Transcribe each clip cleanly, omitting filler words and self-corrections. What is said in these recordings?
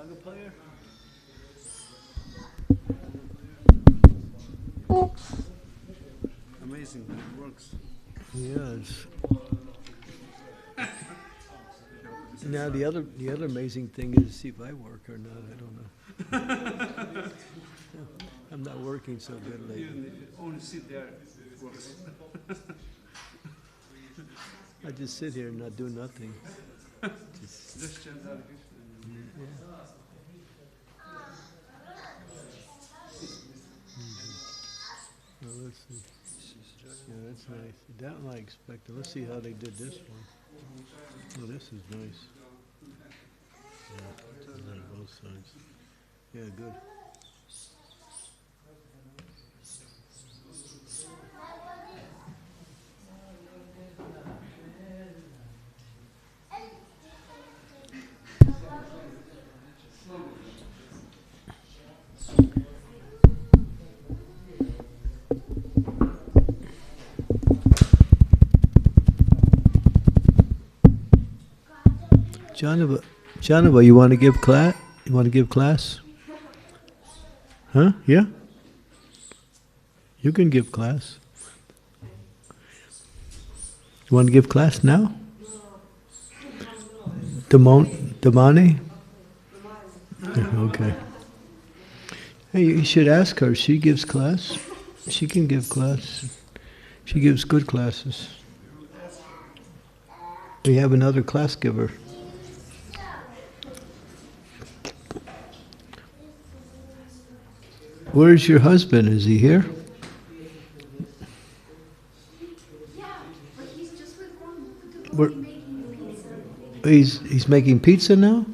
Raga player? Amazing, but it works. Yes. Now the other amazing thing is to see if I work or not. I don't know. I'm not working so good lately. Even if you only sit there, it works. I just sit here and not do nothing. Just chant Hare Krishna. Yeah. Well, let's see. Yeah, that's nice. That one I expected. Let's see how they did this one. Oh, this is nice. Yeah, on both sides. Yeah, good. Janava, you want to give class? You want to give class? Huh? Yeah? You can give class. You want to give class now? Damani? Okay. Hey, you should ask her. She gives class. She can give class. She gives good classes. We have another class giver. Where's your husband? Is he here? Yeah, but he's just with one making pizza. He's making pizza now?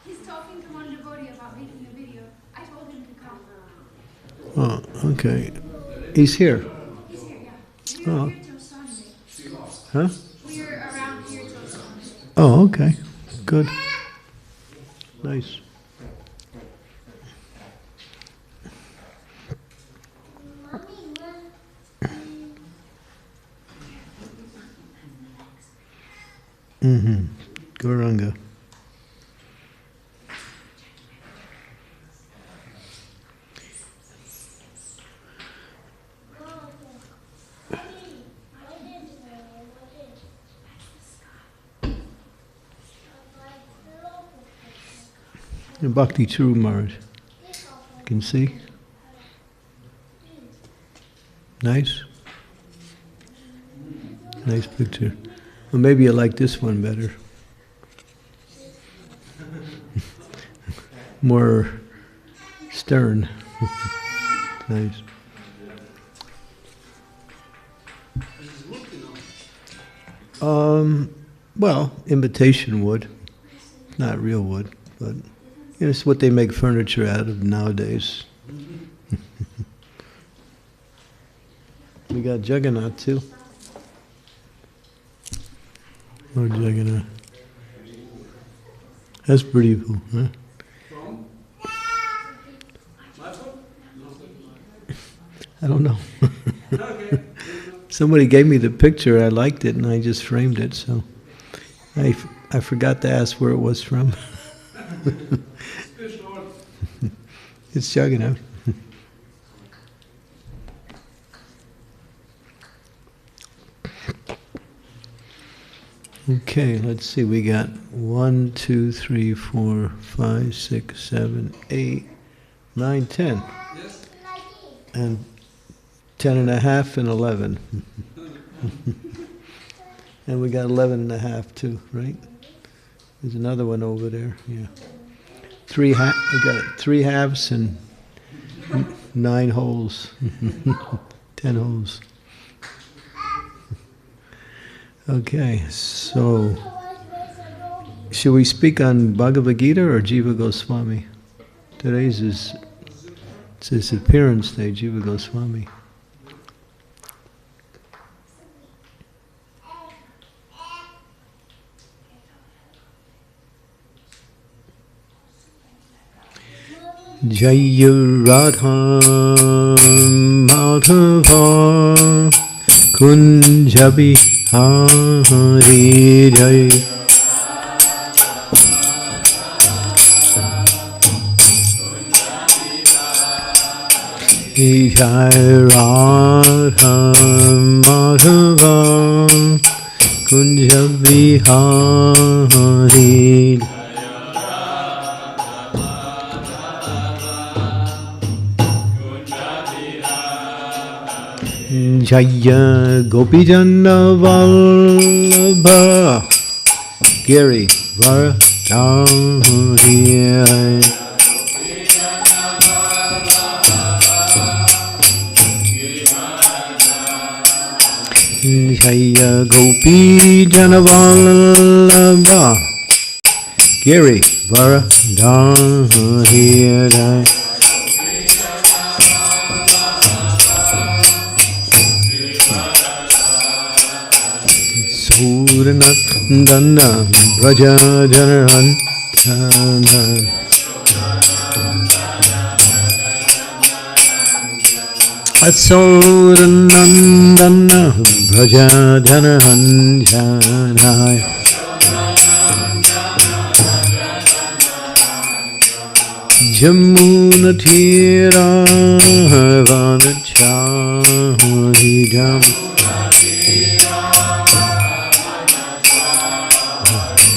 He's talking to one devotee about making a video. I told him to come. Oh, okay. He's here. He's here, yeah. We were here till Sunday. Huh? We were around here till Sunday. Oh, okay. Good. Nice. Mm-hmm. Gauranga. And Bhakti Churu Maharaj. You can see. Nice. Nice picture. Well, maybe you like this one better. More stern. Nice. Well, imitation wood. Not real wood, but it's what they make furniture out of nowadays. We got Jagannath too. Oh, Jagannath. That's pretty cool, huh? I don't know. Somebody gave me the picture, I liked it, and I just framed it, so I forgot to ask where it was from. It's Jagannath. Okay, let's see, we got 1, 2, 3, 4, 5, 6, 7, 8, 9, 10. And 10 and a half and 11. And we got 11 and a half too, right? There's another one over there, yeah. We got 3 halves and 9 holes. 10 holes. Okay, so should we speak on Bhagavad Gita or Jiva Goswami? Today's his appearance day, Jiva Goswami. Jaya Radha Madhava Kunjabi Hari Jai Jai Radha Madhava Kunja Vihari Jaya Gopijana Vallabha Giri Varadari Jaya Gopijana Vallabha Giri Varadari Suranandana Braja Janantana Suranandana Braja Janantana Jamuna Tira Vanachahidam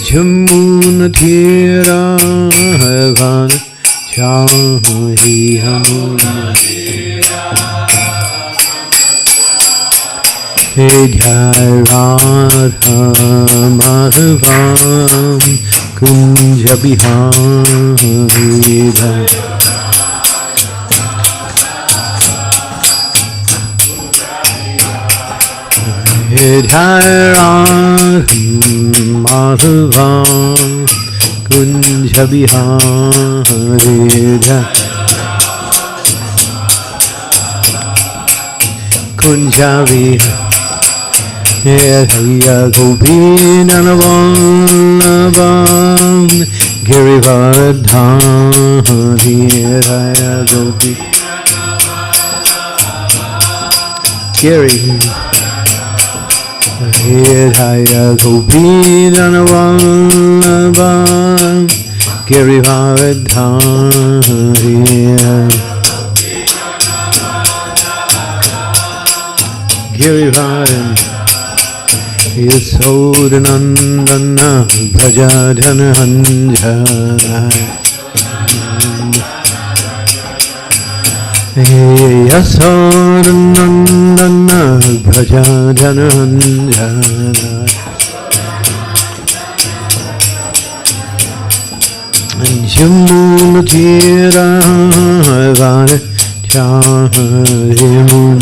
Jamuna Tira Vanachahidam Jai Radha Madhava Kunja Vihari Jai Radha Madhava Kunja Vihari Kunja Vihari Jaya Gopinana Vallabha Girivardhari Jaya Gopi Giri Jaya Gopinana Vallabha Girivardhari Girivardhari Yasodhanandana Brajadhananjana Yasodhanandana Brajadhananjana Jamunatira Vanachaharimun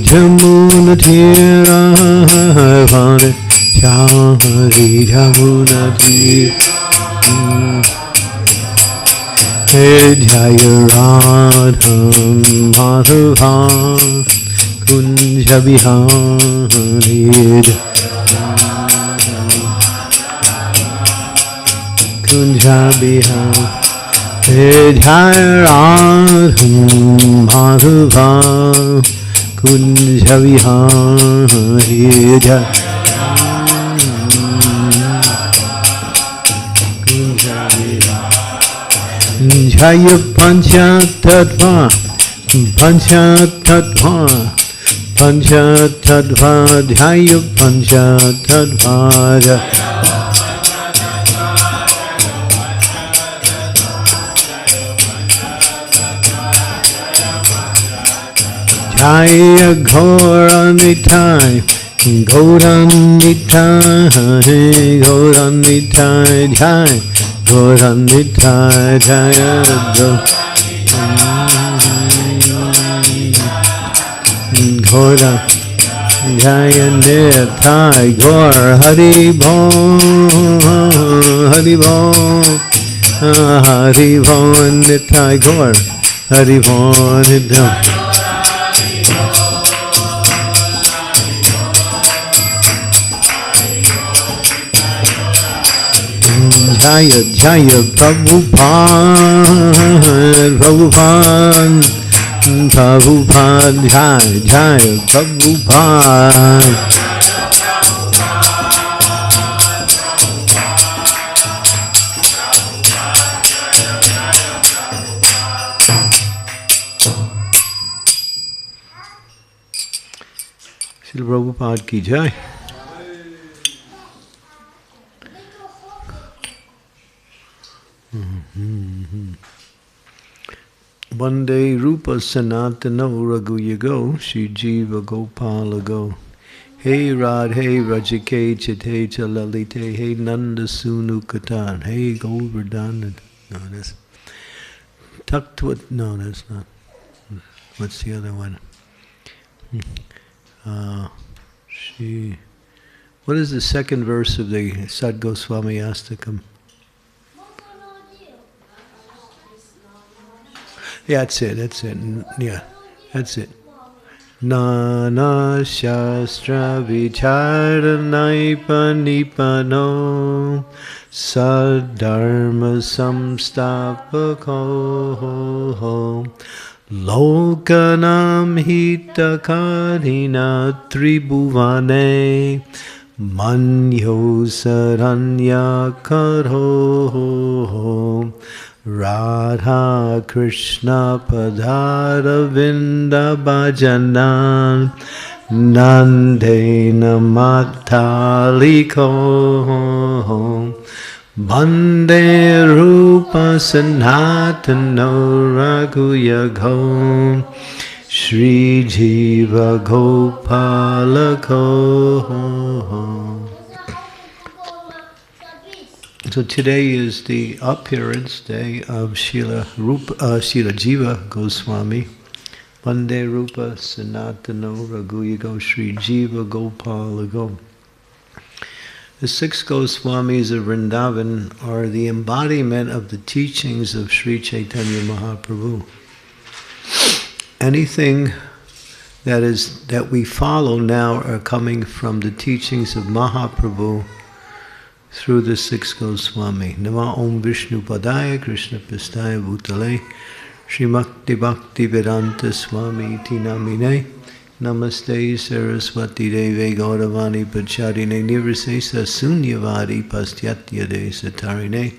Jamuna Tira Vanachahari Jamuna Tira Jaya Radha Madhava Kunja Vihari Kunja Vihari Jaya Radha Madhava Kunja Vihari Jaya Panchatattva Panchatattva Panchatattva Jaya Panchatattva Jaya Gauranitai Gauranitai Gauranitai Jaya Gauranitai Jaya Gaura Jaya Nitai Gaur Hari Bol Hari Bol Hari Bol Nitai Gaur Hari Bol Nitai Jaya Jaya Prabhupada Prabhupada Prabhupada Jaya Jaya Prabhupada Prabhupada ki jai. Vande Rupa Sanatana Raghuyago Shri Jiva Gopala Go. Hey Radhe Rajike Chite Chalalite Hey Nanda Sunu Katan Hey Govardhan. No, that's Taktwat. No, that's not. What's the other one? She. What is the second verse of the Sad Goswami Astakam? Yeah, that's it. Yeah, that's it. Nana Shastra Vicharanaipa Nipano Sadharma Samstapako Lokanam Hitakarina Tribhuvane Manyo Saranya Karo Radha Krishna Padhara Vinda Bhajanan Nandena Mataliko Bande Rupa Sanatano Raghuyago Shri Jiva Gopalako. So today is the appearance day of Srila Jiva Goswami. Vande Rupa Sanatano Raghuyago Shri Jiva Gopalago. The 6 Goswamis of Vrindavan are the embodiment of the teachings of Sri Chaitanya Mahaprabhu. Anything that we follow now are coming from the teachings of Mahaprabhu through the 6 Goswami. Nama Om Vishnu Padaya Krishna Pistaya Bhutale Srimakti Bhakti Vedanta Swami Iti Namine Namaste Saraswati Deve Gauravani Pacharine Nirvisesa Sunyavadi Pastyatya De Satarine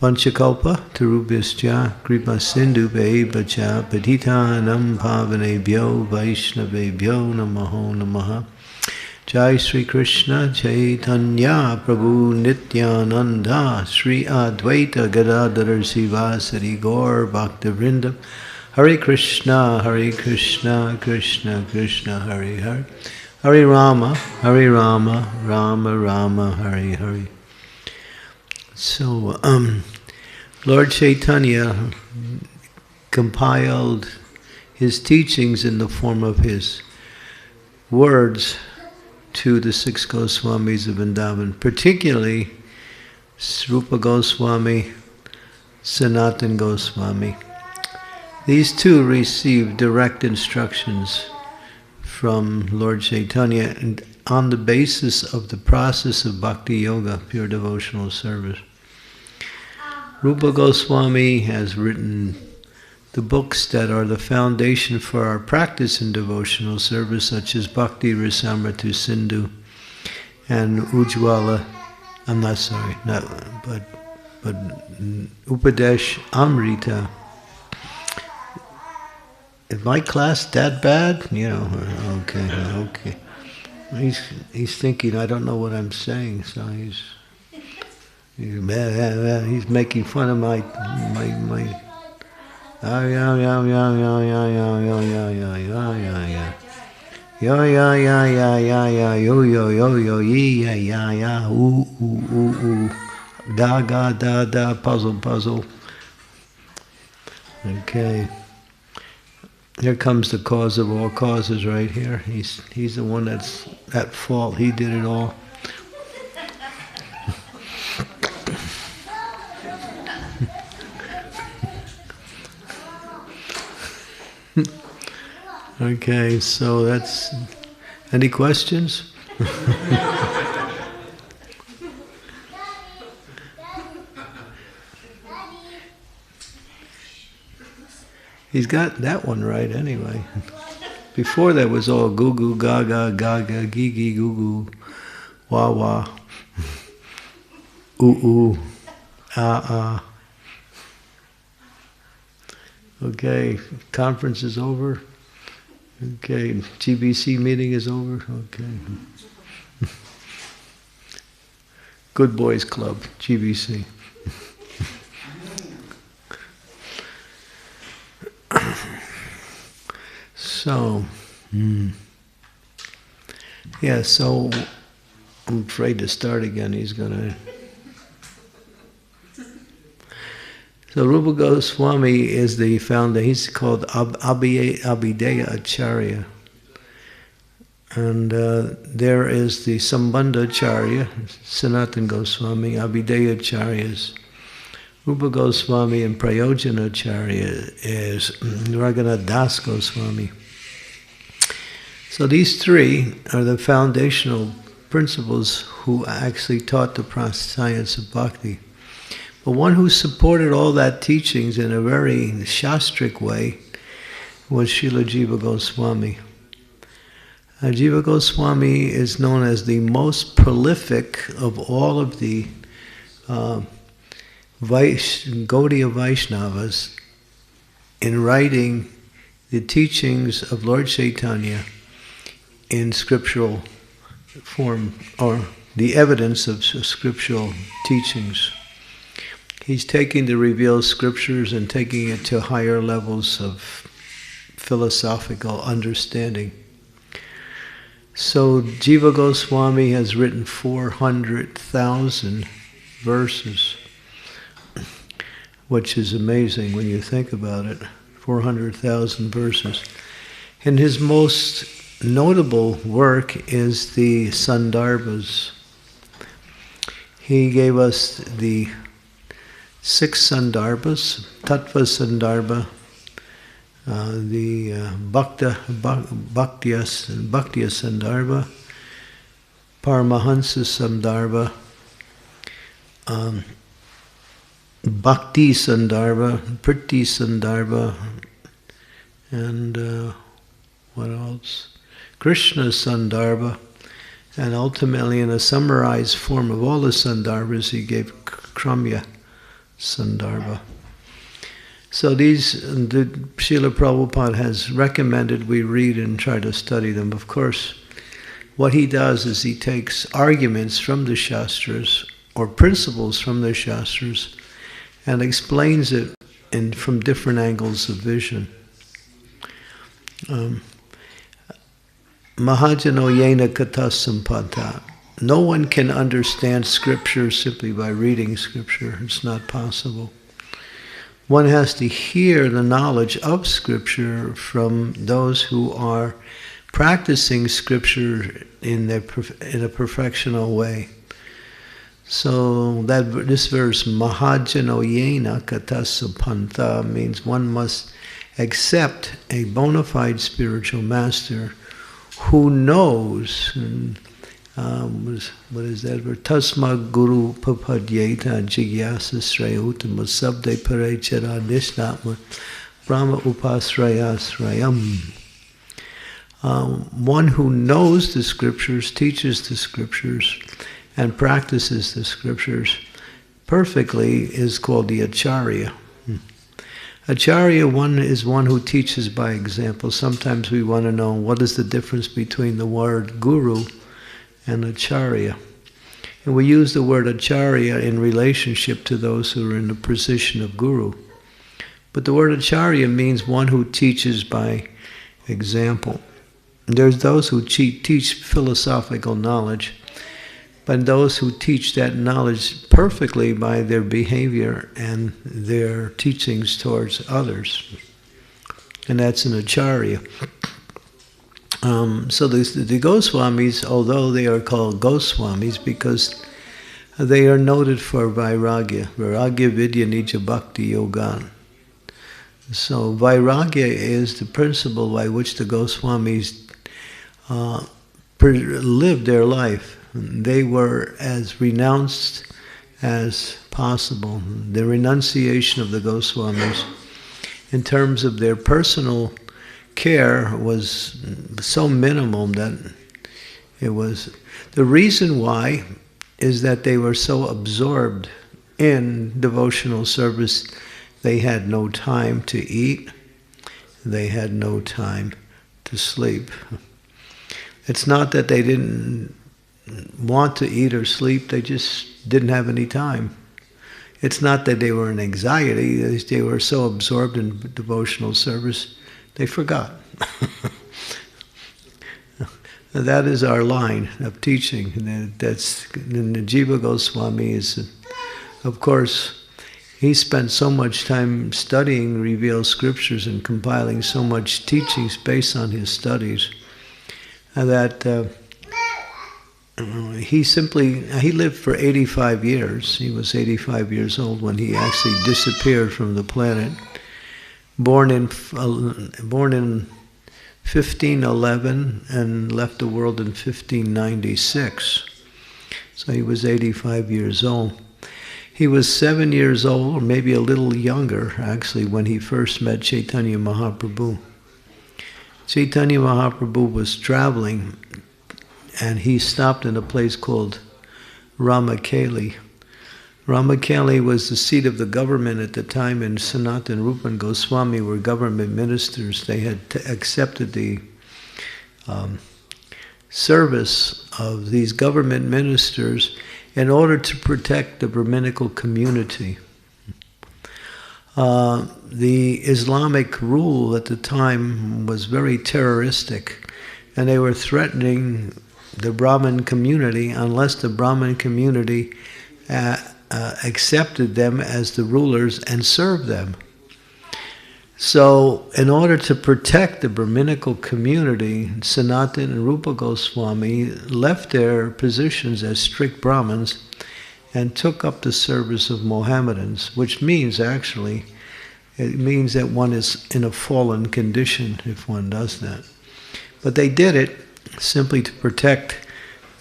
Vanchakalpa Tarubhyascha Kripa Sindhu Vacha Patitanam Pavanebhyo Vaishnavebhyo Namaho Namaha. Jai Sri Krishna Chaitanya Prabhu Nityananda Sri Advaita Gadadhar Sivasari Gaur Bhaktivinoda Hare Krishna Krishna Krishna Hare Hare Hare Rama Rama Rama Hare Hare. So Lord Chaitanya compiled his teachings in the form of his words to the 6 Goswamis of Vrindavan, particularly Rupa Goswami, Sanatan Goswami. These two received direct instructions from Lord Chaitanya and on the basis of the process of bhakti-yoga, pure devotional service. Rupa Goswami has written the books that are the foundation for our practice in devotional service, such as Bhakti Rasamrita Sindhu and Ujjwala. I'm not sorry, but Upadesh Amrita. Is my class that bad? You know, okay. He's thinking I don't know what I'm saying, so he's making fun of my. Yeah. Ooh. Da, puzzle. Okay. Here comes the cause of all causes right here. He's the one that's at fault. He did it all. Okay, so that's... Any questions? He's got that one right anyway. Before that was all goo goo gaga gaga gee goo goo wah wah ooh ah. Okay, conference is over. Okay, GBC meeting is over? Okay. Good Boys Club, GBC. So, yeah, so I'm afraid to start again. He's gonna. So Rupa Goswami is the founder. He's called Abhideya Acharya. And there is the Sambandha Acharya, Sanatana Goswami, Abhideya Acharyas. Rupa Goswami and Prayojana Acharya is Raghunath Das Goswami. So these three are the foundational principles who actually taught the science of bhakti. But one who supported all that teachings in a very shastric way was Srila Jiva Goswami. Jiva Goswami is known as the most prolific of all of the Gaudiya Vaishnavas in writing the teachings of Lord Chaitanya in scriptural form, or the evidence of scriptural teachings. He's taking the revealed scriptures and taking it to higher levels of philosophical understanding. So Jiva Goswami has written 400,000 verses, which is amazing when you think about it. 400,000 verses. And his most notable work is the Sandarbhas. He gave us the 6 Sandarbhas: Tattva Sandarbha, the Bhaktiya Sandarbha, Paramahansa Sandarbha, Bhakti Sandarbha, Priti Sandarbha, and what else? Krishna Sandarbha, and ultimately in a summarized form of all the Sandarbhas he gave Kramya Sandarbha. So these, the Srila Prabhupada has recommended we read and try to study them. Of course, what he does is he takes arguments from the Shastras, or principles from the Shastras, and explains it from different angles of vision. Mahajano yena kata sampata. No one can understand Scripture simply by reading Scripture. It's not possible. One has to hear the knowledge of Scripture from those who are practicing Scripture in a perfectional way. So this verse, Mahajano yena katasa pantha, means one must accept a bona fide spiritual master who knows, what is that word? Tasma guru papadyeta jigyasa srayutama sabde parechara nishnatma brahma upasrayasrayam. One who knows the Scriptures, teaches the Scriptures, and practices the Scriptures perfectly is called the Acharya. Acharya is one who teaches by example. Sometimes we want to know what is the difference between the word guru and Acharya. And we use the word Acharya in relationship to those who are in the position of guru. But the word Acharya means one who teaches by example. There's those who teach philosophical knowledge, but those who teach that knowledge perfectly by their behavior and their teachings towards others. And that's an Acharya. So the Goswamis, although they are called Goswamis because they are noted for Vairagya Vidya Nija bhakti-yoga. So Vairagya is the principle by which the Goswamis lived their life. They were as renounced as possible. The renunciation of the Goswamis in terms of their personal care was so minimal that it was... The reason why is that they were so absorbed in devotional service, they had no time to eat, they had no time to sleep. It's not that they didn't want to eat or sleep, they just didn't have any time. It's not that they were in anxiety, they were so absorbed in devotional service, they forgot. That is our line of teaching. That's and the Jiva Goswami is, of course, he spent so much time studying revealed scriptures and compiling so much teachings based on his studies that he lived for 85 years. He was 85 years old when he actually disappeared from the planet. Born in 1511 and left the world in 1596. So he was 85 years old. He was 7 years old, or maybe a little younger, actually, when he first met Chaitanya Mahaprabhu. Chaitanya Mahaprabhu was traveling, and he stopped in a place called Ramakeli. Ramakeli was the seat of the government at the time, and Sanatana Rupa and Goswami were government ministers. They had accepted the service of these government ministers in order to protect the Brahminical community. The Islamic rule at the time was very terroristic, and they were threatening the Brahmin community unless the Brahmin community accepted them as the rulers and served them. So, in order to protect the Brahminical community, Sanatana and Rupa Goswami left their positions as strict Brahmins and took up the service of Mohammedans, which means actually, it means that one is in a fallen condition if one does that. But they did it simply to protect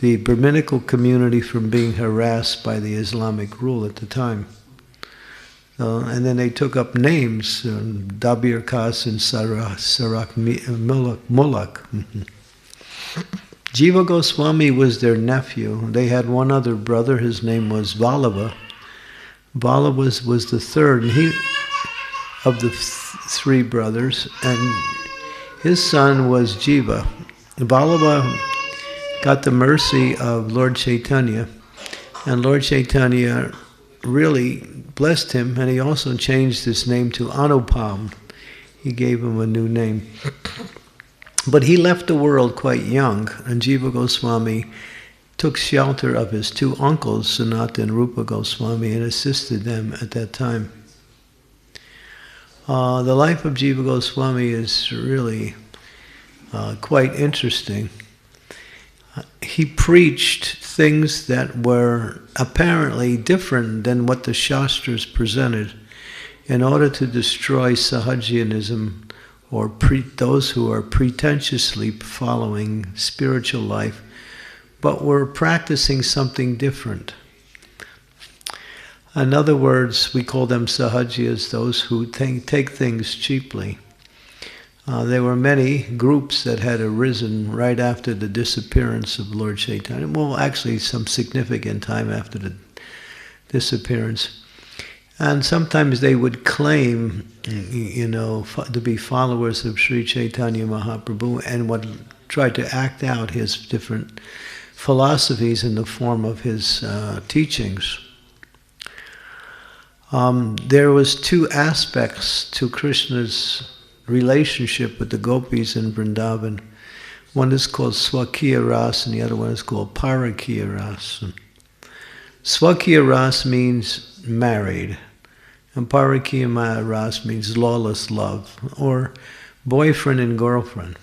the Brahminical community from being harassed by the Islamic rule at the time. And then they took up names, Dabir Khas and Sarak Mulak. Jiva Goswami was their nephew. They had one other brother, his name was Vallabha. Vallabha was the third of the three brothers, and his son was Jiva. Vallabha got the mercy of Lord Chaitanya, and Lord Chaitanya really blessed him, and he also changed his name to Anupam. He gave him a new name. But he left the world quite young, and Jiva Goswami took shelter of his two uncles, Sanatana and Rupa Goswami, and assisted them at that time. The life of Jiva Goswami is really quite interesting. He preached things that were apparently different than what the Shastras presented in order to destroy Sahajianism, or those who are pretentiously following spiritual life, but were practicing something different. In other words, we call them Sahajiyas, those who take things cheaply. There were many groups that had arisen right after the disappearance of Lord Chaitanya. Well, actually, some significant time after the disappearance. And sometimes they would claim, to be followers of Sri Chaitanya Mahaprabhu and would try to act out his different philosophies in the form of his teachings. There was two aspects to Krishna's relationship with the gopis in Vrindavan. One is called Swakiya Ras and the other one is called Parakiya Ras. Swakiya Ras means married, and Parakiya Ras means lawless love, or boyfriend and girlfriend.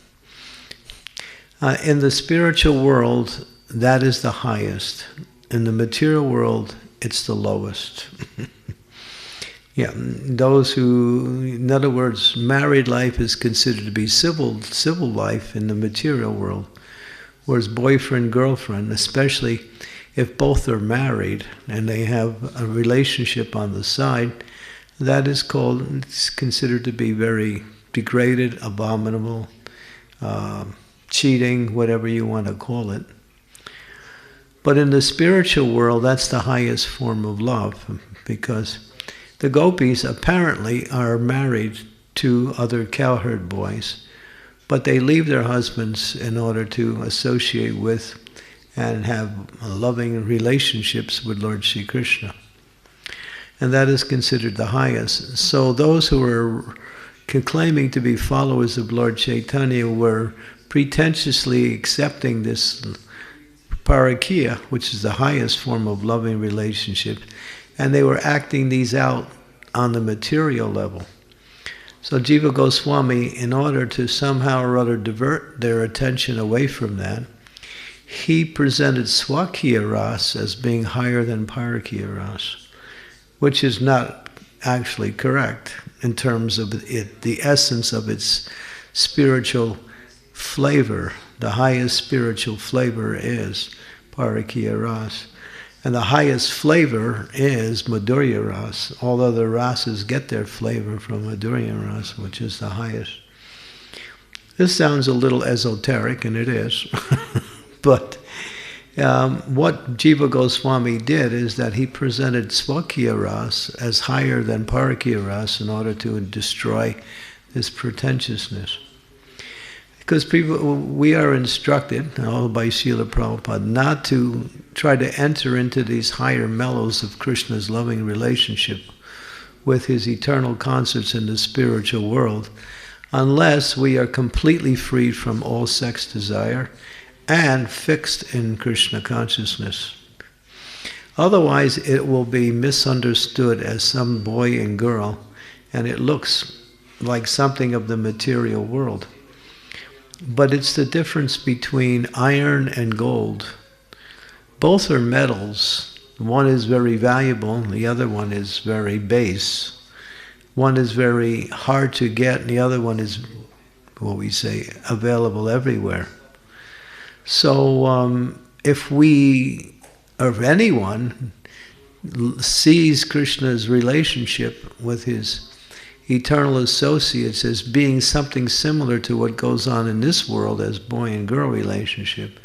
In the spiritual world, that is the highest. In the material world, it's the lowest. Yeah, those who, in other words, married life is considered to be civil life in the material world, whereas boyfriend, girlfriend, especially if both are married and they have a relationship on the side, that is it's considered to be very degraded, abominable, cheating, whatever you want to call it. But in the spiritual world, that's the highest form of love, because the gopis apparently are married to other cowherd boys, but they leave their husbands in order to associate with and have loving relationships with Lord Sri Krishna. And that is considered the highest. So those who are claiming to be followers of Lord Chaitanya were pretentiously accepting this parakya, which is the highest form of loving relationship, and they were acting these out on the material level. So Jiva Goswami, in order to somehow or other divert their attention away from that, he presented Swakya Ras as being higher than Parakya Ras, which is not actually correct in terms of it, the essence of its spiritual flavor. The highest spiritual flavor is Parakya Ras. And the highest flavor is Madhurya Ras. All other rases get their flavor from Madhurya Ras, which is the highest. This sounds a little esoteric, and it is. But what Jiva Goswami did is that he presented Swakya Ras as higher than Parakya Ras in order to destroy this pretentiousness. Because we are instructed, by Srila Prabhupada, not to try to enter into these higher mellows of Krishna's loving relationship with his eternal concerts in the spiritual world, unless we are completely freed from all sex desire and fixed in Krishna consciousness. Otherwise, it will be misunderstood as some boy and girl, and it looks like something of the material world. But it's the difference between iron and gold. Both are metals. One is very valuable, the other one is very base. One is very hard to get, and the other one is, what we say, available everywhere. So if we, or if anyone, sees Krishna's relationship with his eternal associates as being something similar to what goes on in this world as boy and girl relationship,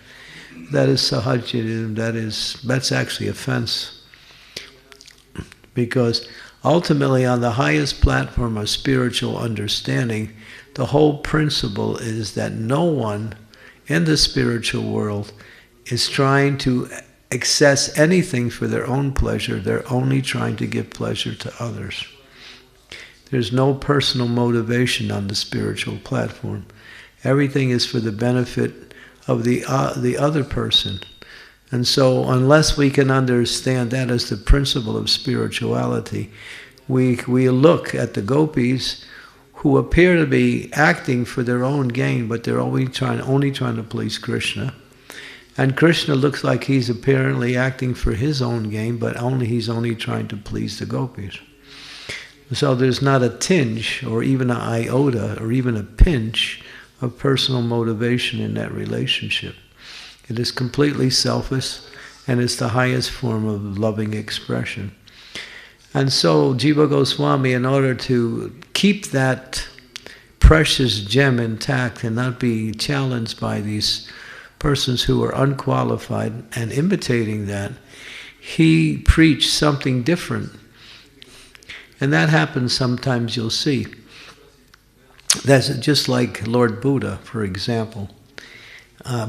that is sahajya, that's actually offense. Because ultimately on the highest platform of spiritual understanding, the whole principle is that no one in the spiritual world is trying to access anything for their own pleasure. They're only trying to give pleasure to others. There's no personal motivation on the spiritual platform. Everything is for the benefit of the other person. And so unless we can understand that as the principle of spirituality, we look at the gopis who appear to be acting for their own gain, but they're only trying to please Krishna. And Krishna looks like he's apparently acting for his own gain, but he's only trying to please the gopis. So there's not a tinge, or even an iota, or even a pinch of personal motivation in that relationship. It is completely selfish, and it's the highest form of loving expression. And so Jiva Goswami, in order to keep that precious gem intact and not be challenged by these persons who are unqualified and imitating that, he preached something different. And that happens sometimes, you'll see. That's just like Lord Buddha, for example.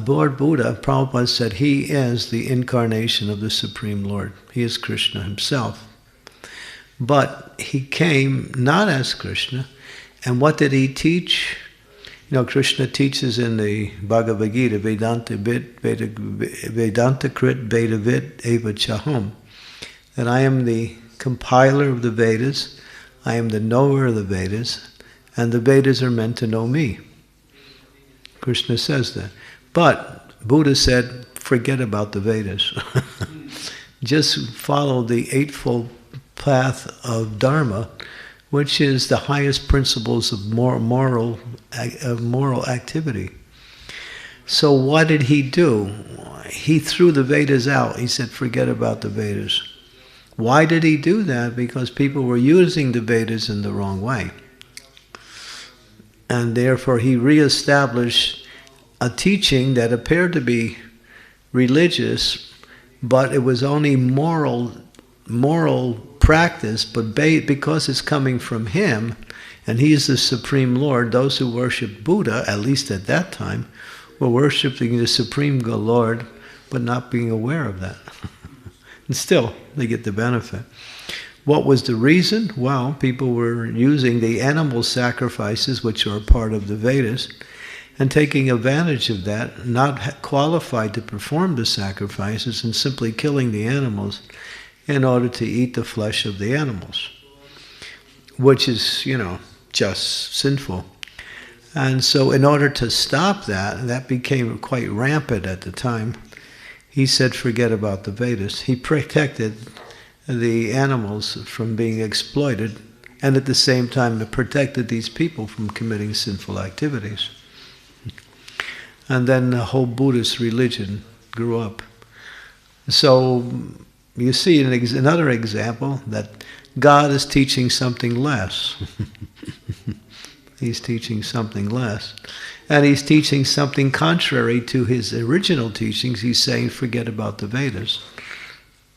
Lord Buddha, Prabhupada said, he is the incarnation of the Supreme Lord. He is Krishna himself. But he came not as Krishna. And what did he teach? Krishna teaches in the Bhagavad Gita, Vedanta Krit Veda Vid Eva Chaham, that I am the compiler of the Vedas, I am the knower of the Vedas, and the Vedas are meant to know me. Krishna says that. But Buddha said, forget about the Vedas. Just follow the Eightfold Path of Dharma, which is the highest principles of moral activity. So what did he do? He threw the Vedas out. He said, forget about the Vedas. Why did he do that? Because people were using the Vedas in the wrong way. And therefore he reestablished a teaching that appeared to be religious, but it was only moral practice, but because it's coming from him, And he is the Supreme Lord. Those who worship Buddha, at least at that time, were worshiping the Supreme Lord, but not being aware of that. And still, they get the benefit. What was the reason? Well, people were using the animal sacrifices, which are part of the Vedas, and taking advantage of that, not qualified to perform the sacrifices, and simply killing the animals in order to eat the flesh of the animals, which is, just sinful. And so in order to stop that, that became quite rampant at the time, he said, forget about the Vedas. He protected the animals from being exploited, and at the same time it protected these people from committing sinful activities. And then the whole Buddhist religion grew up. So you see another example that God is teaching something less. He's teaching something less. And he's teaching something contrary to his original teachings. He's saying, forget about the Vedas.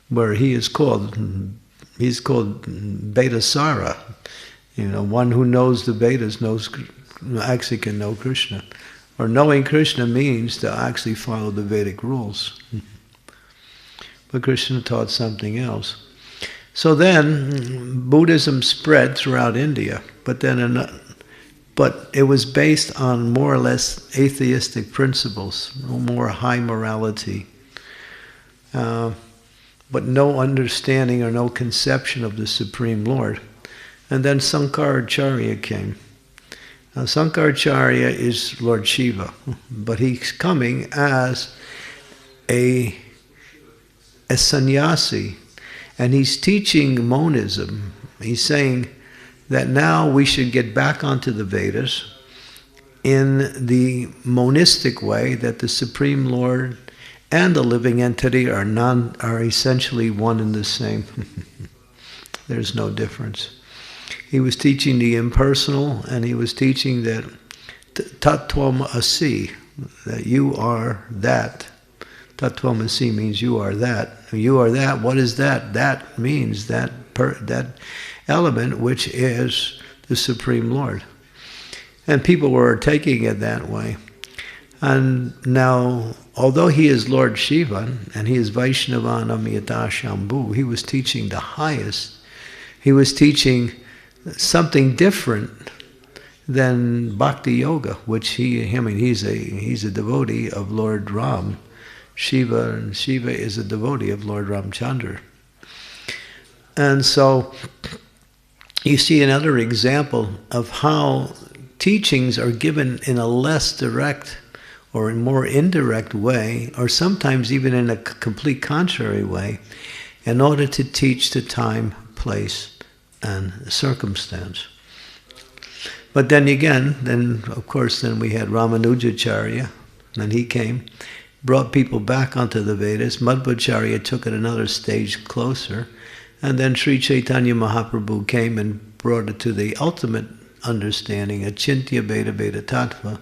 Where he's called Vedasara. One who knows the Vedas actually can know Krishna. Or knowing Krishna means to actually follow the Vedic rules. But Krishna taught something else. So then, Buddhism spread throughout India, but it was based on more or less atheistic principles, more high morality. But no understanding or no conception of the Supreme Lord. And then Sankaracharya came. Now Sankaracharya is Lord Shiva, but he's coming as a sannyasi, and he's teaching monism. He's saying that now we should get back onto the Vedas in the monistic way, that the Supreme Lord and the living entity are essentially one and the same. There's no difference. He was teaching the impersonal, and he was teaching that tattvam asi, that you are that. Tattvam asi means you are that. You are that. What is that? That means that element which is the Supreme Lord. And people were taking it that way. And now, although he is Lord Shiva, and he is Vaishnavanam Yata Shambhu, he was teaching the highest. He was teaching something different than bhakti-yoga, which he's a devotee of Lord Ram. Shiva, and Shiva is a devotee of Lord Ramchandra. And so, you see another example of how teachings are given in a less direct or in more indirect way, or sometimes even in a complete contrary way, in order to teach the time, place, and circumstance. But then again, of course we had Ramanujacharya, and he came, brought people back onto the Vedas. Madhvacharya took it another stage closer, and then Sri Chaitanya Mahaprabhu came and brought it to the ultimate understanding, Achintya Veda Veda Tattva,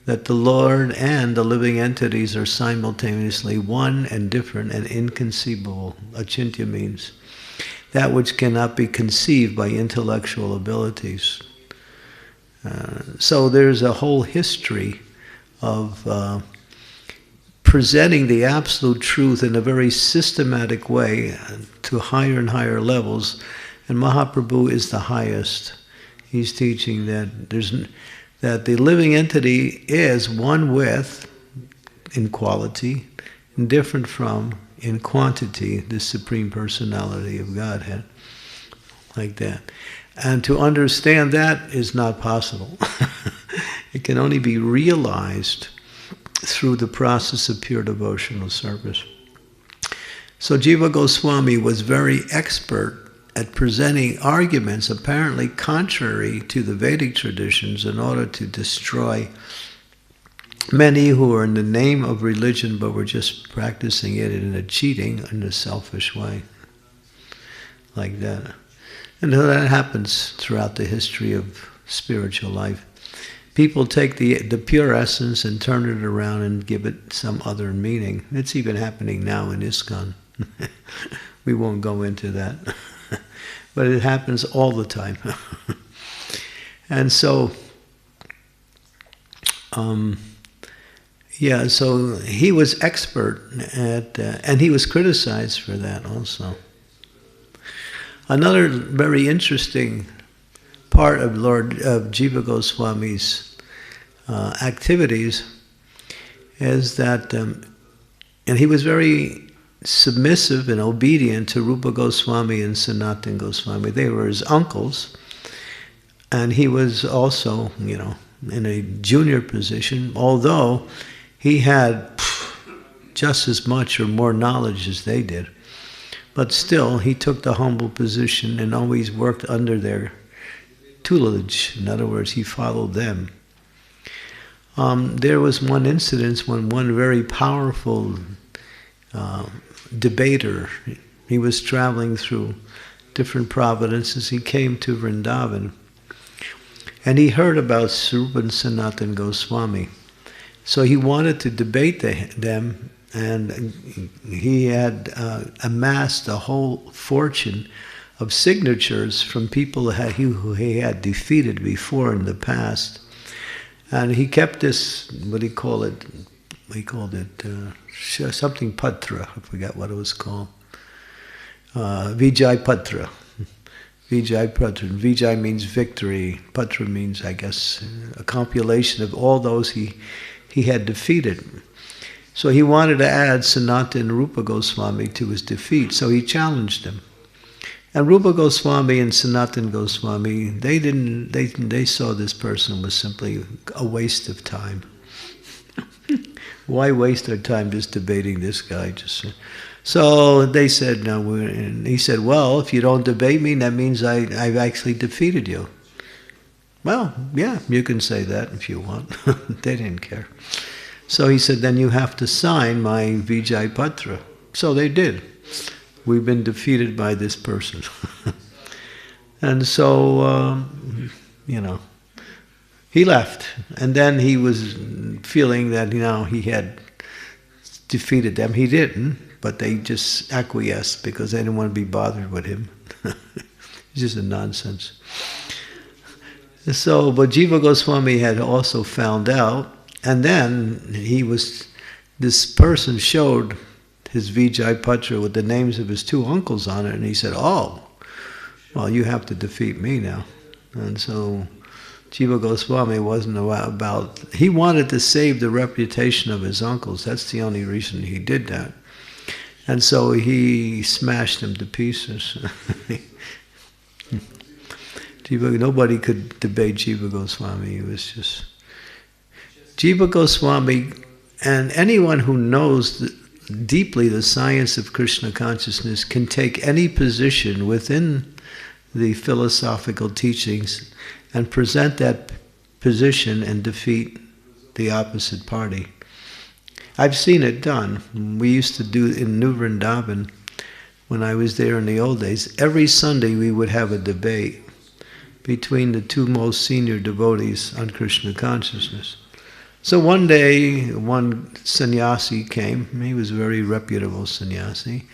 that the Lord and the living entities are simultaneously one and different and inconceivable. Achintya means that which cannot be conceived by intellectual abilities. So there's a whole history of presenting the absolute truth in a very systematic way to higher and higher levels, and Mahaprabhu is the highest. He's teaching that the living entity is one with, in quality, and different from, in quantity, the Supreme Personality of Godhead. Like that. And to understand that is not possible. It can only be realized through the process of pure devotional service. So Jiva Goswami was very expert at presenting arguments apparently contrary to the Vedic traditions in order to destroy many who were in the name of religion but were just practicing it in a cheating, in a selfish way. Like that. And that happens throughout the history of spiritual life. People take the pure essence and turn it around and give it some other meaning. It's even happening now in ISKCON. We won't go into that. But it happens all the time. And so, yeah, so he was expert at, and he was criticized for that also. Another very interesting part of Jiva Goswami's activities is that, and he was very submissive and obedient to Rupa Goswami and Sanatana Goswami. They were his uncles, and he was also, you know, in a junior position, although he had just as much or more knowledge as they did. But still, he took the humble position and always worked under their tutelage. In other words, he followed them. There was one incident when one very powerful debater, he was traveling through different provinces, he came to Vrindavan, and he heard about Swarupa and Sanatana Goswami. So he wanted to debate them, and he had amassed a whole fortune of signatures from people who he had defeated before in the past. And he kept this, what do you call it? We called it something patra, I forgot what it was called. Vijay Patra. Vijay Patra. Vijay means victory. Patra means, I guess, a compilation of all those he had defeated. So he wanted to add Sanatana and Rupa Goswami to his defeat, so he challenged them. And Rupa Goswami and Sanatana Goswami, they saw this person was simply a waste of time. Why waste our time just debating this guy? So they said, no. And he said, well, if you don't debate me, that means I've actually defeated you. Well, yeah, you can say that if you want. They didn't care. So he said, then you have to sign my Vijay Patra. So they did. We've been defeated by this person. And so, you know, he left. And then he was feeling that, you know, he had defeated them. He didn't, but they just acquiesced because they didn't want to be bothered with him. It's just a nonsense. So, but Jiva Goswami had also found out, and then this person showed his Vijay Patra with the names of his two uncles on it, and he said, oh, well, you have to defeat me now. And so Jiva Goswami wasn't about, he wanted to save the reputation of his uncles. That's the only reason he did that. And so he smashed them to pieces. Nobody could debate Jiva Goswami. It was just Jiva Goswami, and anyone who knows deeply the science of Krishna consciousness can take any position within the philosophical teachings and present that position and defeat the opposite party. I've seen it done. We used to do in New Vrindavan, when I was there in the old days, every Sunday we would have a debate between the two most senior devotees on Krishna consciousness. So one day, one sannyasi came. He was a very reputable sannyasi.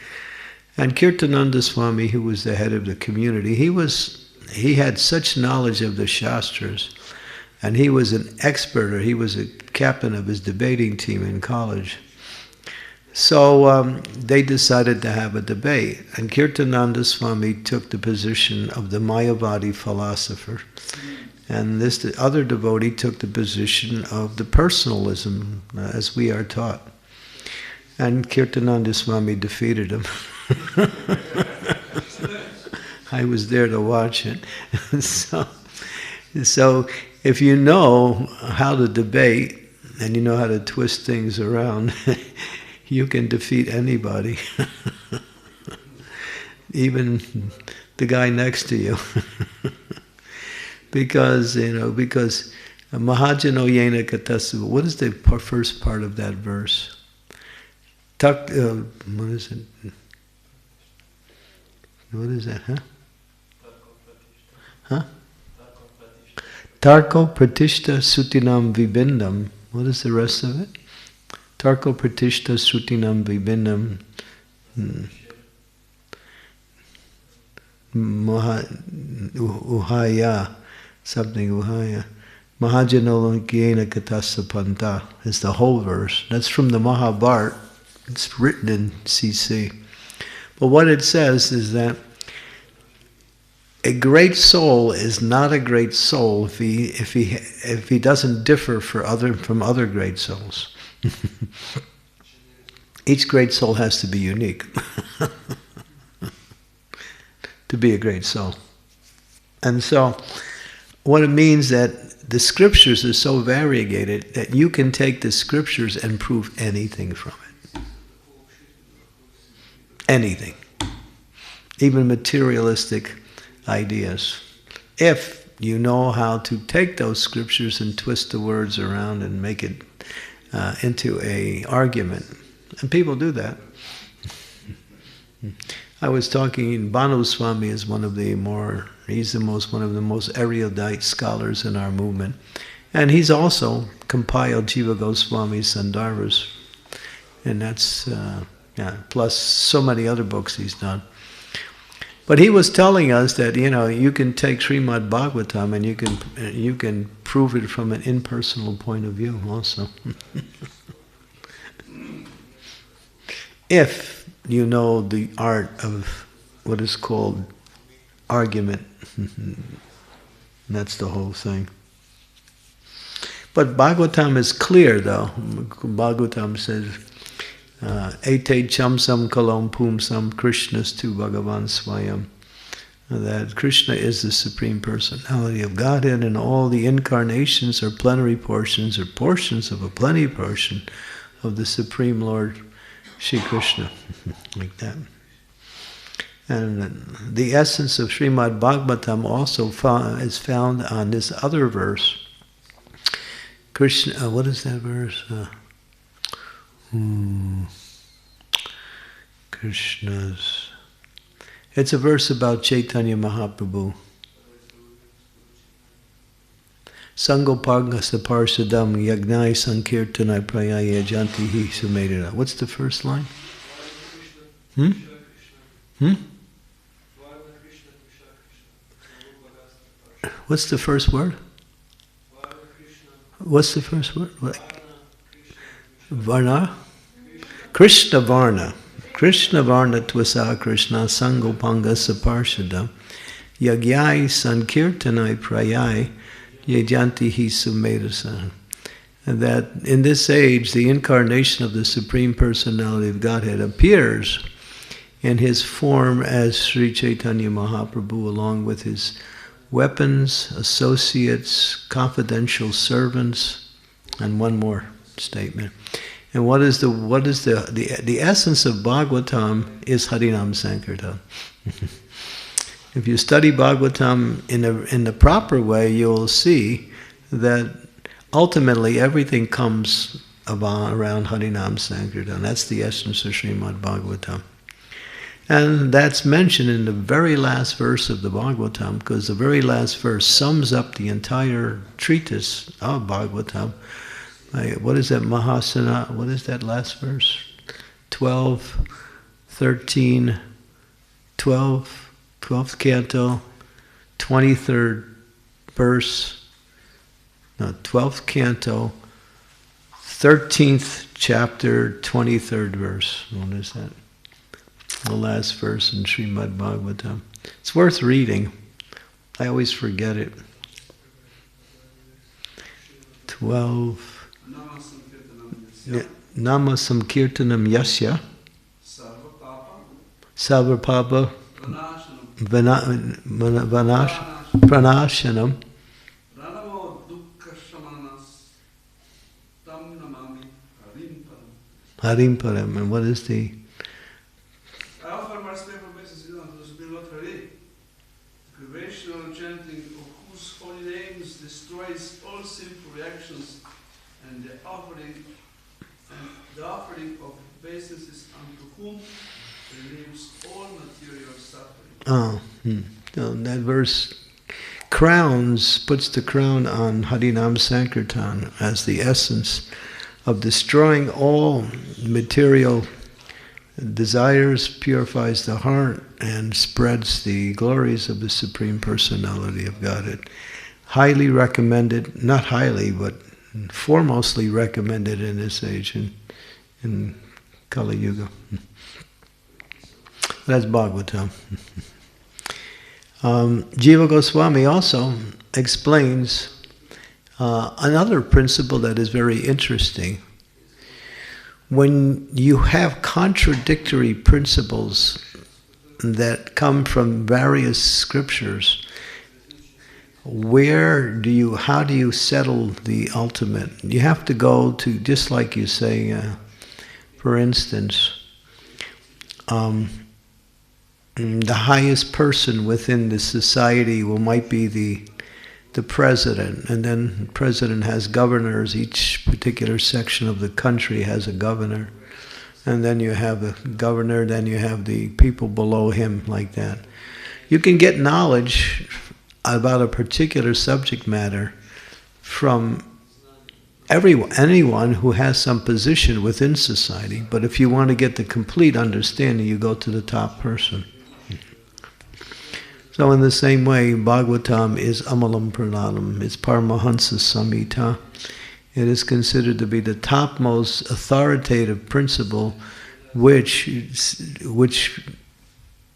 And Kirtananda Swami, who was the head of the community, he had such knowledge of the Shastras, and he was an expert, or he was a captain of his debating team in college. So they decided to have a debate, and Kirtananda Swami took the position of the Mayavadi philosopher, and the other devotee took the position of the personalism, as we are taught. And Kirtananda Swami defeated him. I was there to watch it. So if you know how to debate, and you know how to twist things around, you can defeat anybody. Even the guy next to you. Because Mahajano Yena Katasu, what is the first part of that verse? What is it? What is that, huh? Huh? Tarko Pratishta Sutinam Vibindam. What is the rest of it? Tarko Pratishta Sutinam Vibindam. Uhaya Something Uhaya. Mahajanolonkena Katasa Panta is the whole verse. That's from the Mahabharata. It's written in CC. But what it says is that a great soul is not a great soul if he doesn't differ from other great souls. Each great soul has to be unique to be a great soul. And so what it means that the scriptures are so variegated that you can take the scriptures and prove anything from it. Anything. Even materialistic ideas. If you know how to take those scriptures and twist the words around and make it into an argument. And people do that. I was talking, Bhanu Swami is one of the more erudite scholars in our movement. And he's also compiled Jiva Goswami's Sandarbhas. And that's, plus so many other books he's done. But he was telling us that, you can take Srimad Bhagavatam and you can prove it from an impersonal point of view also. If you know the art of what is called argument. That's the whole thing. But Bhagavatam is clear though. Bhagavatam says, Ete chamsam kalam pumsam Krishnastu Bhagavan Swayam. That Krishna is the Supreme Personality of Godhead, and all the incarnations are plenary portions, or portions of a plenary portion of the Supreme Lord Shri Krishna. Like that. And the essence of Srimad Bhagavatam also is found on this other verse. Krishna, what is that verse? Krishna's. It's a verse about Chaitanya Mahaprabhu. Sangopanga saparsadam yagnai sankirtanai prayaya jantihi sumedira. What's the first line? What's the first word? What's the first word? Varna? Krishna Varna. Krishna Varna Tvasa Krishna Sangopanga Saparshadam Yagyai Sankirtanai Prayai Yajantihi Sumedasa. And that in this age, the incarnation of the Supreme Personality of Godhead appears in his form as Sri Chaitanya Mahaprabhu, along with his weapons, associates, confidential servants, and one more statement. And what is the essence of Bhagavatam is Harinam Sankirtan. If you study Bhagavatam in the proper way, you'll see that ultimately everything comes around Harinam Sankirtan. That's the essence of Srimad Bhagavatam. And that's mentioned in the very last verse of the Bhagavatam, because the very last verse sums up the entire treatise of Bhagavatam. What is that Mahasana? What is that last verse? 12, 13, 12, 12th canto, 23rd verse, no, 12th canto, 13th chapter, 23rd verse. What is that? The last verse in Srimad Bhagavatam. It's worth reading. I always forget it. 12. Nama Samkirtanam Yasya Sarva Papa Pranashanam Harimparam. And what is the... I offer my spiritual basis to be not Hare. Vibrational chanting of whose holy names destroys all sinful reactions, and the offering of obeisances unto whom relieves all material suffering. So that verse puts the crown on Harinam Sankirtan as the essence of destroying all material desires, purifies the heart, and spreads the glories of the Supreme Personality of Godhead. highly recommended, not highly, but foremostly recommended in this age, in Kali Yuga. That's Bhagavatam. Jiva Goswami also explains another principle that is very interesting. When you have contradictory principles that come from various scriptures, how do you settle the ultimate? You have to go to, just like you say, for instance, the highest person within the society might be the president, and then the president has governors. Each particular section of the country has a governor, and then you have the governor, then you have the people below him, like that. You can get knowledge about a particular subject matter from anyone who has some position within society, but if you want to get the complete understanding, you go to the top person. So in the same way, Bhagavatam is Amalam Prananam, it's Paramahansa Samhita. It is considered to be the topmost authoritative principle which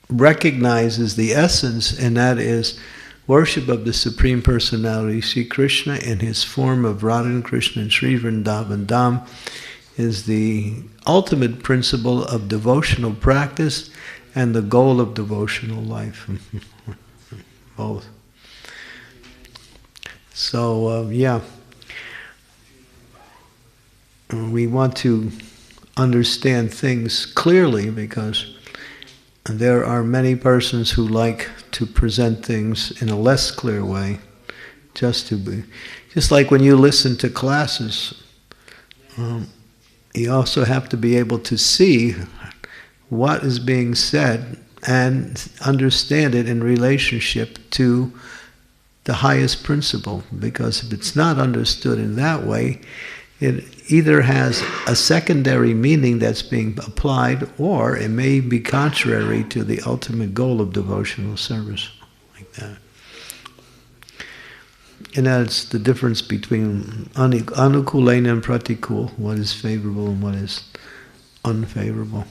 recognizes the essence, and that is worship of the Supreme Personality, Sri Krishna, in his form of Radha Krishna and Sri Vrindavan Dham, is the ultimate principle of devotional practice and the goal of devotional life. Both. So, we want to understand things clearly, because there are many persons who like to present things in a less clear way, just like when you listen to classes, you also have to be able to see what is being said and understand it in relationship to the highest principle, because if it's not understood in that way, it either has a secondary meaning that's being applied, or it may be contrary to the ultimate goal of devotional service, like that. And that's the difference between anukulena and pratikul, what is favorable and what is unfavorable.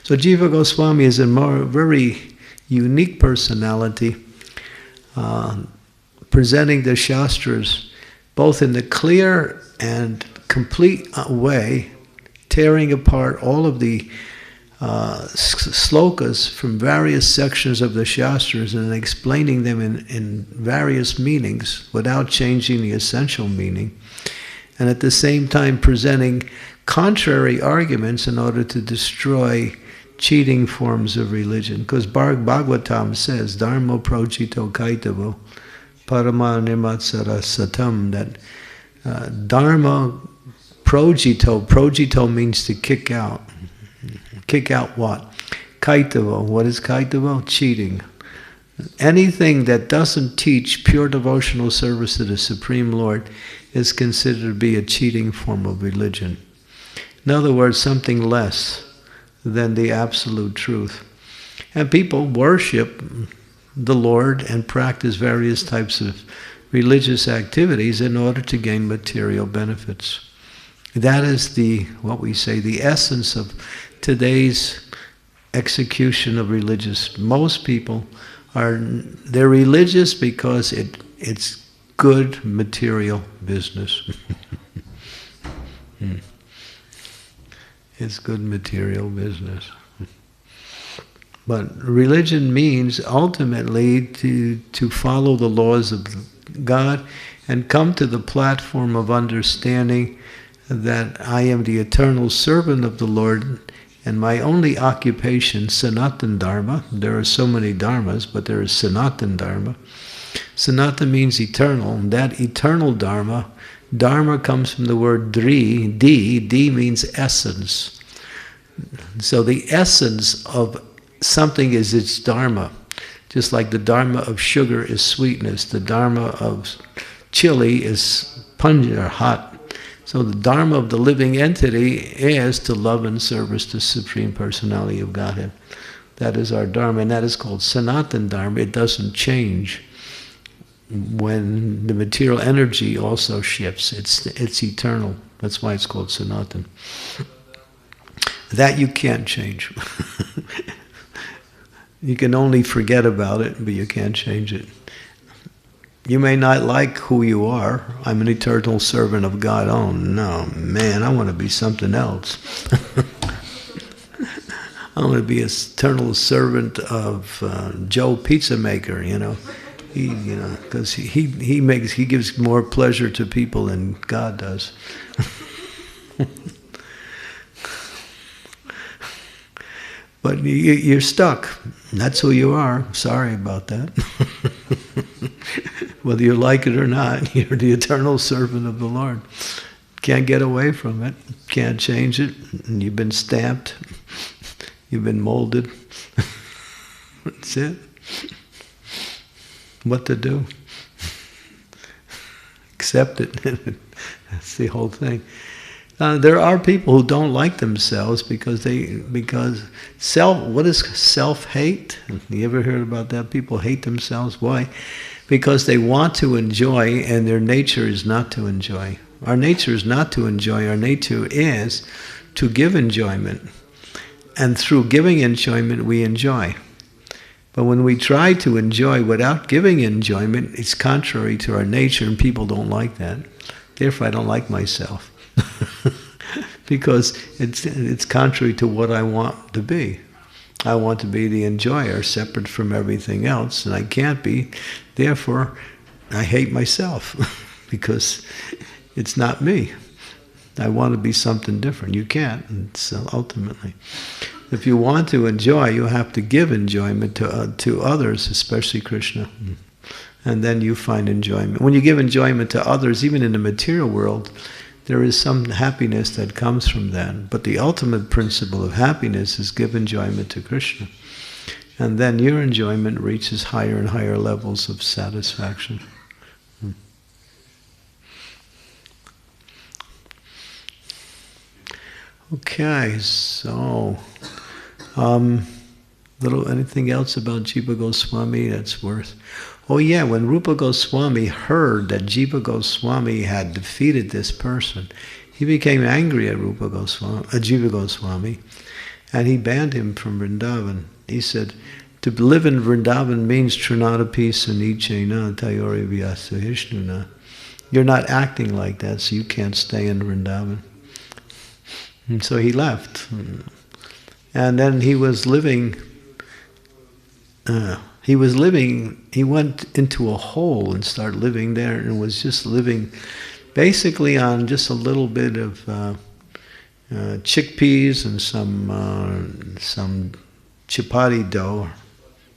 So Jiva Goswami is a very unique personality, presenting the Shastras both in the clear and complete way, tearing apart all of the slokas from various sections of the Shastras and explaining them in various meanings without changing the essential meaning, and at the same time presenting contrary arguments in order to destroy cheating forms of religion. Because Bhagavatam says, Dharma projito kaitavo parama nimatsara satam, that Dharma projito means to kick out. Kick out what? Kaitavo. What is kaitavo? Cheating. Anything that doesn't teach pure devotional service to the Supreme Lord is considered to be a cheating form of religion. In other words, something less than the absolute truth. And people worship the Lord and practice various types of religious activities in order to gain material benefits. That is the essence of today's execution of religious. Most people they're religious because it's good material business. It's good material business. But religion means ultimately to follow the laws of God and come to the platform of understanding that I am the eternal servant of the Lord, and my only occupation, Sanatan Dharma. There are so many dharmas, but there is Sanatan Dharma. Sanatan means eternal, and that eternal Dharma comes from the word D means essence. So the essence of something is its Dharma. Just like the Dharma of sugar is sweetness, the Dharma of chili is pungent or hot. So the Dharma of the living entity is to love and service the Supreme Personality of Godhead. That is our Dharma, and that is called Sanatan Dharma. It doesn't change. when the material energy also shifts. It's eternal. That's why it's called Sanatan. That you can't change. You can only forget about it, but you can't change it. You may not like who you are. I'm an eternal servant of God. Oh no, man, I want to be something else. I want to be an eternal servant of Joe Pizza Maker, because he gives more pleasure to people than God does. But you're stuck. That's who you are. Sorry about that. Whether you like it or not, you're the eternal servant of the Lord. Can't get away from it. Can't change it. And you've been stamped. You've been molded. That's it. What to do? Accept it. That's the whole thing. There are people who don't like themselves because what is self-hate? You ever heard about that? People hate themselves. Why? Because they want to enjoy and their nature is not to enjoy. Our nature is not to enjoy. Our nature is to give enjoyment. And through giving enjoyment, we enjoy. But when we try to enjoy without giving enjoyment, it's contrary to our nature and people don't like that. Therefore, I don't like myself. Because it's contrary to what I want to be. I want to be the enjoyer, separate from everything else, and I can't be. Therefore, I hate myself, because it's not me. I want to be something different. You can't, and so ultimately. If you want to enjoy, you have to give enjoyment to others, especially Krishna. And then you find enjoyment. When you give enjoyment to others, even in the material world, there is some happiness that comes from that. But the ultimate principle of happiness is give enjoyment to Krishna. And then your enjoyment reaches higher and higher levels of satisfaction. Okay, so anything else about Jiva Goswami that's worth? Oh yeah, when Rupa Goswami heard that Jiva Goswami had defeated this person, he became angry at Jiva Goswami, and he banned him from Vrindavan. He said, to live in Vrindavan means Trinadapi Sanichena Tayori Vyasuhishnuna. You're not acting like that, so you can't stay in Vrindavan. And so he left. And then he went into a hole and started living there, and was just living basically on just a little bit of chickpeas and some chapati dough,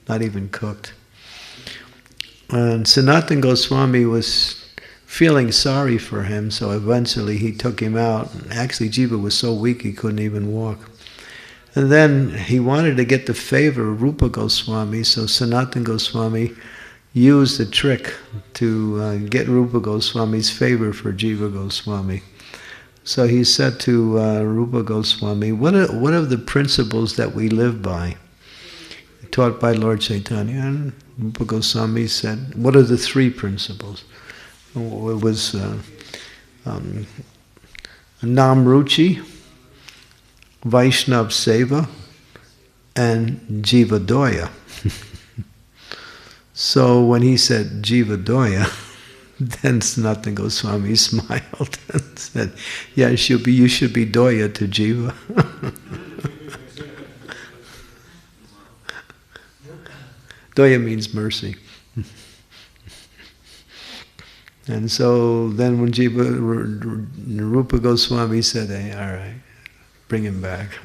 not even cooked. And Sanatana Goswami was feeling sorry for him, so eventually he took him out. Actually, Jiva was so weak he couldn't even walk. And then he wanted to get the favor of Rupa Goswami, so Sanatana Goswami used a trick to get Rupa Goswami's favor for Jiva Goswami. So he said to Rupa Goswami, what are the principles that we live by? Taught by Lord Chaitanya. And Rupa Goswami said, what are the three principles? It was Namruchi, Vaishnav Seva, and Jiva Doya. So when he said Jiva Doya, then Sanatana Goswami smiled and said, yeah, you should be Doya to Jiva. Doya means mercy. And so then when Rupa Goswami said, hey, all right, bring him back.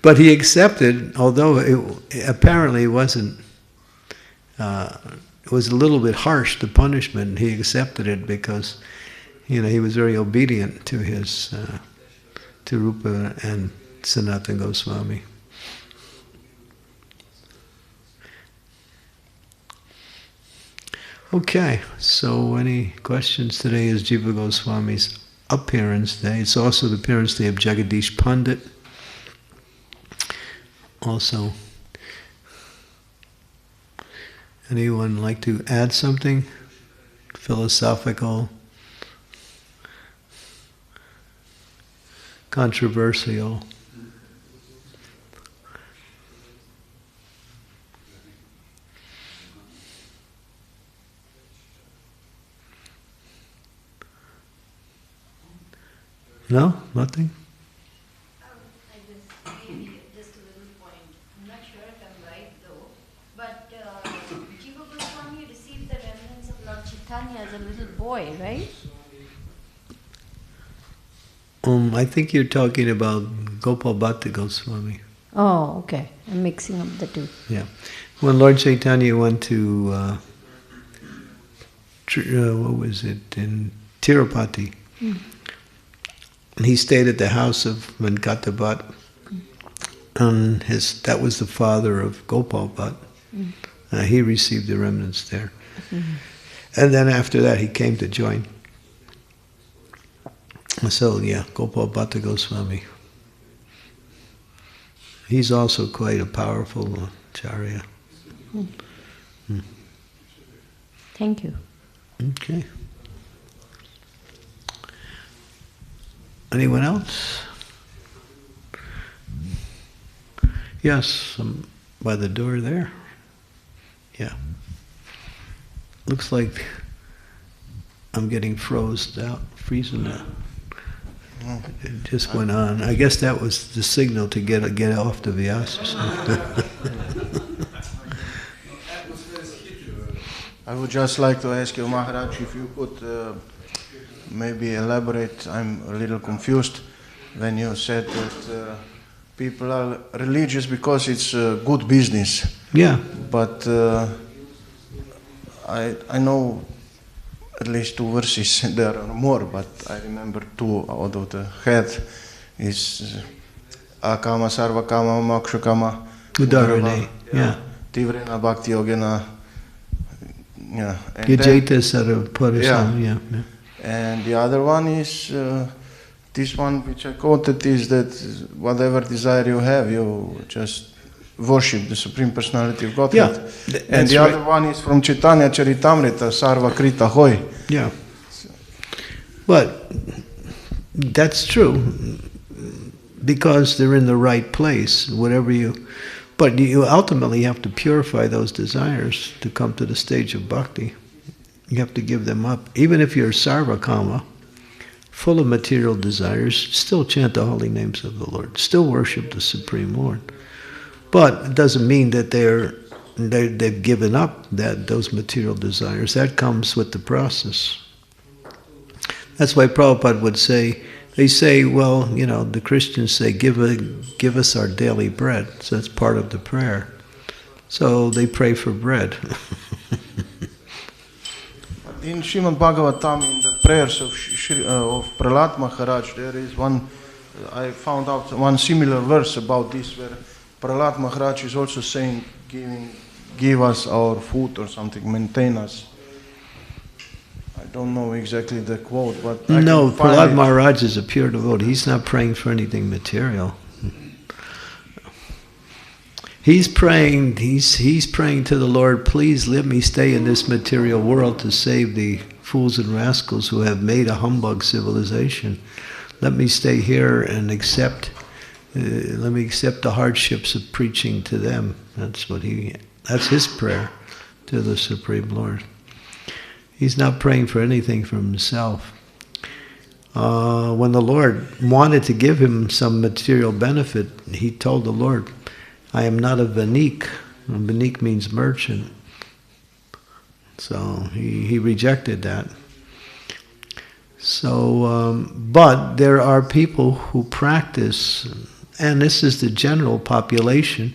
But he accepted, although apparently it wasn't, it was a little bit harsh, the punishment. He accepted it because, he was very obedient to to Rupa and Sanatana Goswami. Okay, so any questions? Today is Jiva Goswami's appearance day. It's also the appearance day of Jagadish Pandit. Anyone like to add something? Philosophical? Controversial? No? Nothing? Maybe just a little point. I'm not sure if I'm right though, but Jiva Goswami received the remnants of Lord Chaitanya as a little boy, right? I think you're talking about Gopal Bhatta Goswami. Oh, okay. I'm mixing up the two. Yeah. When Lord Chaitanya went to, what was it, in Tirupati, he stayed at the house of Venkata Bhatt, and that was the father of Gopal Bhatt. He received the remnants there. And then after that he came to join. So yeah, Gopal Bhatta Goswami. He's also quite a powerful acharya. Thank you. Okay. Anyone else? Yes, by the door there. Yeah. Looks like I'm getting freezing out. It just went on. I guess that was the signal to get off the Vyasa. I would just like to ask you, Maharaj, if you could maybe elaborate. I'm a little confused when you said that people are religious because it's good business. Yeah. But I know at least two verses, there are more, but I remember two out of the head. Is Akama Sarvakama Mokshakama Udarane. Yeah. Tivrena Bhakti-yoga. Yeah. Yajeta Sarvapurasam. Yeah. And the other one is this one which I quoted is that whatever desire you have, you just worship the Supreme Personality of Godhead. Yeah, and the other one is from Chaitanya Charitamrita, Sarva Krita Hoy. Yeah. But that's true, because they're in the right place, but you ultimately have to purify those desires to come to the stage of bhakti. You have to give them up. Even if you're sarvakama, full of material desires, still chant the holy names of the Lord, still worship the Supreme Lord. But it doesn't mean that they've given up those material desires. That comes with the process. That's why Prabhupada would say, they say, well, the Christians say, give us our daily bread. So that's part of the prayer. So they pray for bread. In Srimad Bhagavatam, in the prayers of Prahlad Maharaj, there is one, I found out one similar verse about this, where Prahlad Maharaj is also saying, give us our food or something, maintain us. I don't know exactly the quote, but no, Prahlad Maharaj is a pure devotee. He's not praying for anything material. He's praying. He's praying to the Lord. Please let me stay in this material world to save the fools and rascals who have made a humbug civilization. Let me stay here and accept. Let me accept the hardships of preaching to them. That's his prayer to the Supreme Lord. He's not praying for anything for himself. When the Lord wanted to give him some material benefit, he told the Lord, I am not a vanik. Vanik means merchant. So he rejected that. So, but there are people who practice, and this is the general population,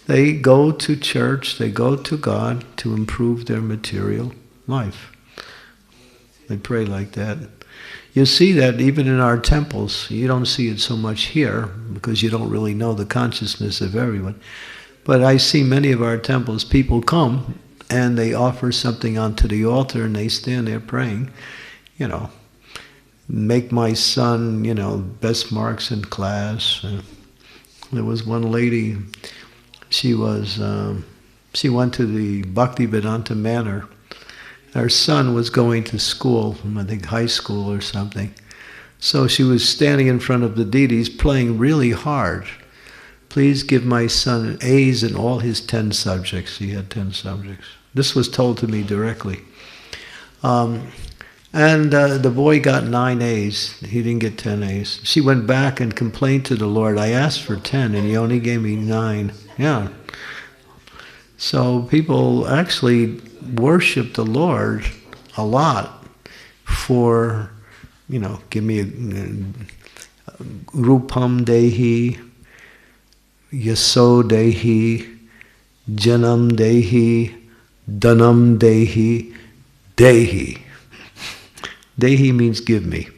they go to church, they go to God to improve their material life. They pray like that. You see that even in our temples. You don't see it so much here because you don't really know the consciousness of everyone. But I see many of our temples, people come and they offer something onto the altar and they stand there praying, make my son, best marks in class. There was one lady, she was She went to the Bhaktivedanta Manor. Her son was going to school, I think high school or something. So she was standing in front of the deities playing really hard. Please give my son A's in all his 10 subjects. He had 10 subjects. This was told to me directly. And the boy got 9 A's. He didn't get 10 A's. She went back and complained to the Lord, I asked for 10 and he only gave me 9. Yeah. So people actually worship the Lord a lot for, give me a Rupam Dehi, Yaso Dehi, Janam Dehi, Dhanam Dehi, Dehi. Dehi means give me.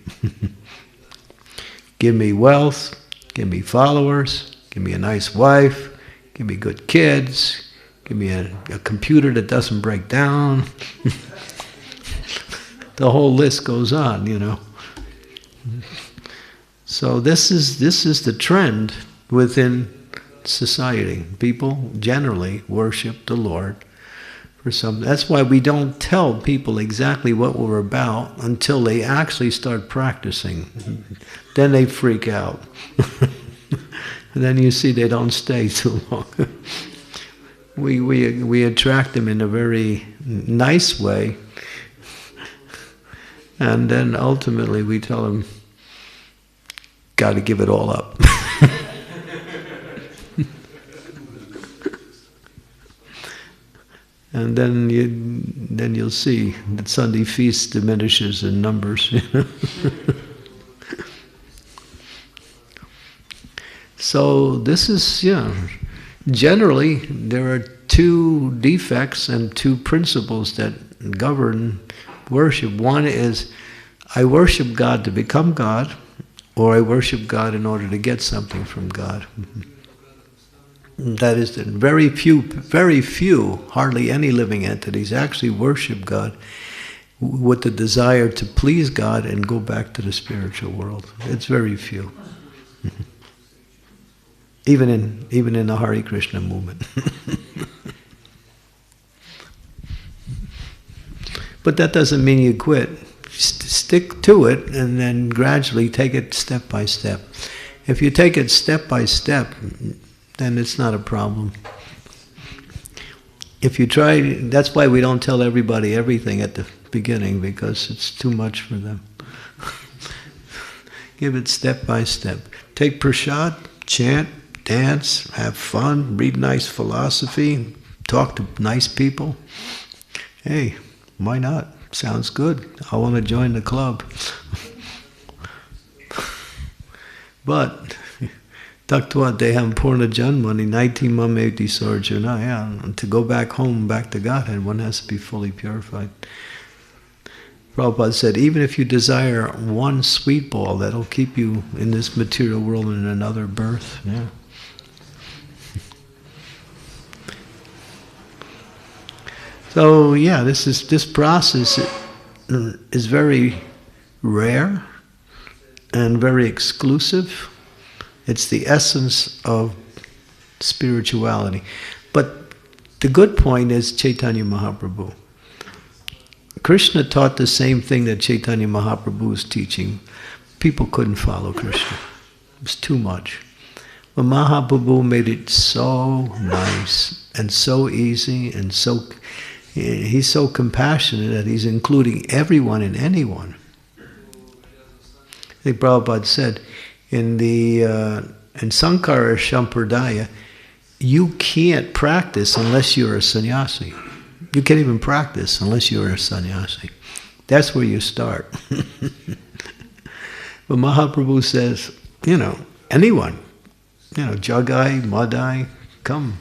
Give me wealth, give me followers, give me a nice wife, give me good kids, give me a computer that doesn't break down. The whole list goes on, So this is the trend within society. People generally worship the Lord for something. That's why we don't tell people exactly what we're about until they actually start practicing. Then they freak out. And then you see they don't stay too long. We attract them in a very nice way, and then ultimately we tell them, got to give it all up. And then you'll see that Sunday feast diminishes in numbers. So this is, generally there are 2 defects and 2 principles that govern worship. One is, I worship God to become God, or I worship God in order to get something from God. That is, very few, hardly any living entities actually worship God with the desire to please God and go back to the spiritual world. It's very few. Even in the Hare Krishna movement. But that doesn't mean you quit. Stick to it and then gradually take it step by step. If you take it step by step, then it's not a problem. If you try, that's why we don't tell everybody everything at the beginning, because it's too much for them. Give it step by step. Take prasad, chant, dance, have fun, read nice philosophy, talk to nice people. Hey, why not? Sounds good. I want to join the club. But Taktva deham purna janmani naiti mameti sarjana. Yeah, to go back home, back to Godhead, one has to be fully purified. Prabhupada said, even if you desire one sweet ball, that'll keep you in this material world in another birth. Yeah. So yeah, this process is very rare and very exclusive. It's the essence of spirituality. But the good point is Chaitanya Mahaprabhu. Krishna taught the same thing that Chaitanya Mahaprabhu was teaching. People couldn't follow Krishna. It was too much. But Mahaprabhu made it so nice and so easy, and he's so compassionate that he's including everyone and anyone. I think Prabhupada said, in Sankara Sampradaya, you can't practice unless you're a sannyasi. You can't even practice unless you're a sannyasi. That's where you start. But Mahaprabhu says, anyone, Jagai, Madai, come,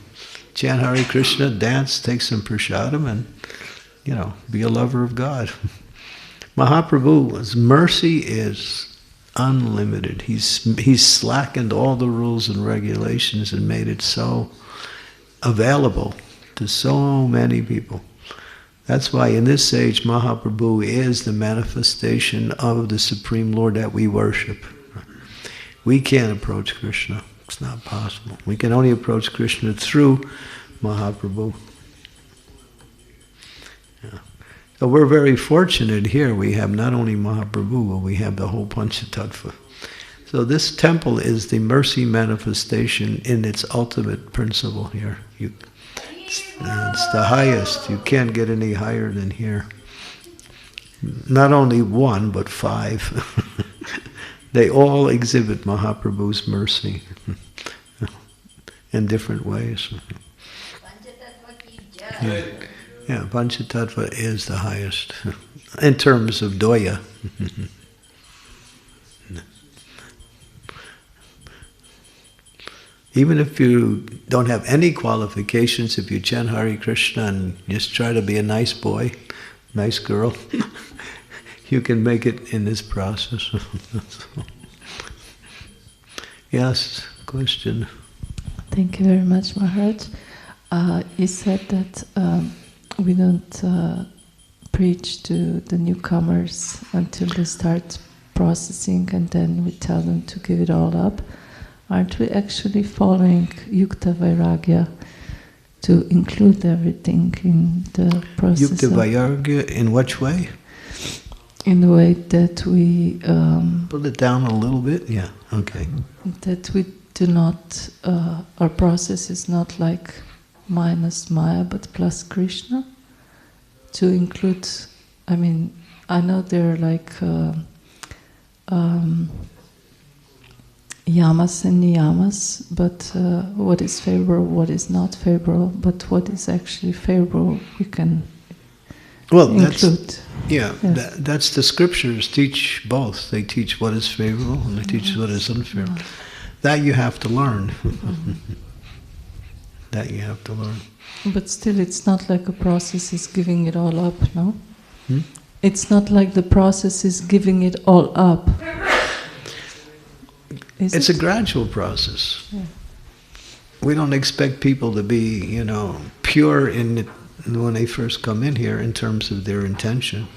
chant Hare Krishna, dance, take some prasadam, and, be a lover of God. Mahaprabhu's mercy is unlimited. He's slackened all the rules and regulations and made it so available to so many people. That's why in this age Mahaprabhu is the manifestation of the Supreme Lord that we worship. We can't approach Krishna. It's not possible. We can only approach Krishna through Mahaprabhu. So we're very fortunate here. We have not only Mahaprabhu, but we have the whole Panchatattva. So this temple is the mercy manifestation in its ultimate principle here. It's the highest. You can't get any higher than here. Not only one, but 5. They all exhibit Mahaprabhu's mercy in different ways. Yeah, Panchatattva is the highest in terms of doya. Even if you don't have any qualifications, if you chant Hare Krishna and just try to be a nice boy, nice girl, you can make it in this process. Yes, question. Thank you very much, Maharaj. You said that we don't preach to the newcomers until they start processing, and then we tell them to give it all up. Aren't we actually following Yukta Vairagya to include everything in the process? Yukta Vairagya in which way? In the way that we... Pull it down a little bit? Yeah, okay. That we do not... our process is not like minus Maya, but plus Krishna. To include... I mean, I know there are like... yamas and niyamas, but what is favorable, what is not favorable, but what is actually favorable, we can include. That's the scriptures teach both. They teach what is favorable and they teach what is unfavorable. That you have to learn. That you have to learn. But still, it's not like a process is giving it all up, no? It's not like the process is giving it all up. It's a gradual process. Yeah. We don't expect people to be, pure when they first come in here in terms of their intention.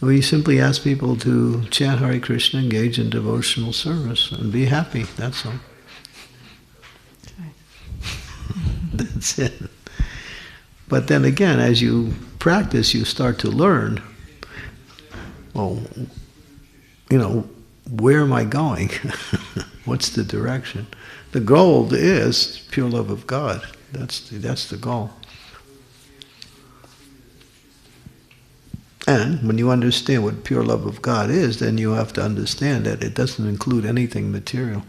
We simply ask people to chant Hare Krishna, engage in devotional service, and be happy. That's all. That's it. But then again, as you practice, you start to learn, where am I going? What's the direction? The goal is pure love of God. That's the goal. And when you understand what pure love of God is, then you have to understand that it doesn't include anything material.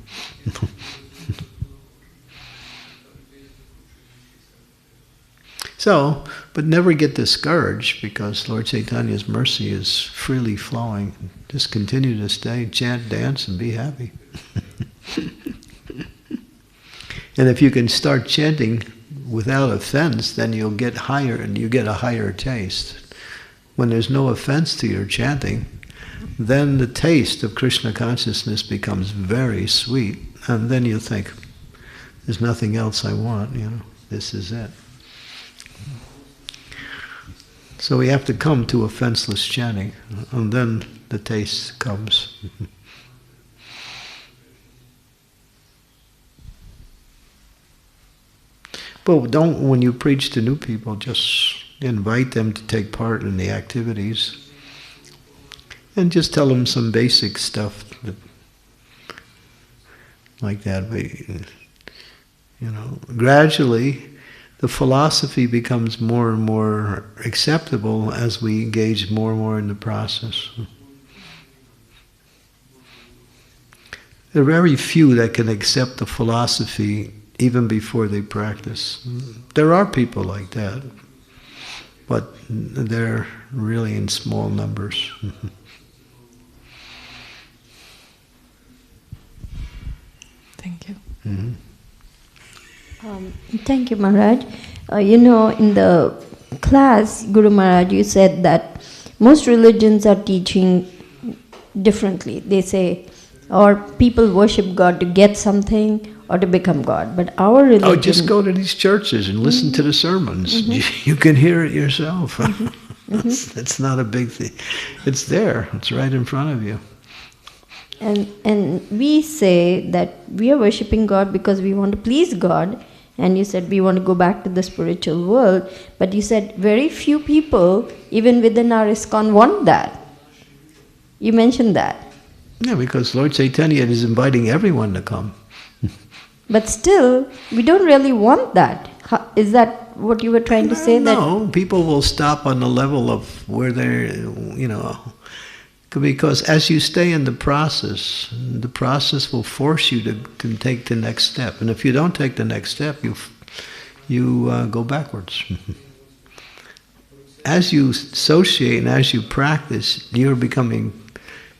So, but never get discouraged, because Lord Chaitanya's mercy is freely flowing. Just continue to stay, chant, dance, and be happy. And if you can start chanting without offense, then you'll get higher, and you get a higher taste. When there's no offense to your chanting, then the taste of Krishna consciousness becomes very sweet, and then you think, there's nothing else I want, this is it. So we have to come to offenseless chanting, and then the taste comes. But when you preach to new people, just invite them to take part in the activities, and just tell them some basic stuff like that. But, gradually, the philosophy becomes more and more acceptable as we engage more and more in the process. There are very few that can accept the philosophy even before they practice. There are people like that, but they're really in small numbers. Thank you. Mm-hmm. Thank you, Maharaj. In the class, Guru Maharaj, you said that most religions are teaching differently. They say, or people worship God to get something or to become God. But our religion... Oh, just go to these churches and listen to the sermons. You can hear it yourself. That's not a big thing. It's there. It's right in front of you. And we say that we are worshipping God because we want to please God, and you said we want to go back to the spiritual world, but you said very few people, even within our ISKCON, want that. You mentioned that. Yeah, because Lord Chaitanya is inviting everyone to come. But still, we don't really want that. Is that what you were trying to say? No, people will stop on the level of where they're, because as you stay in the process will force you to take the next step. And if you don't take the next step, you go backwards. As you associate and as you practice, you're becoming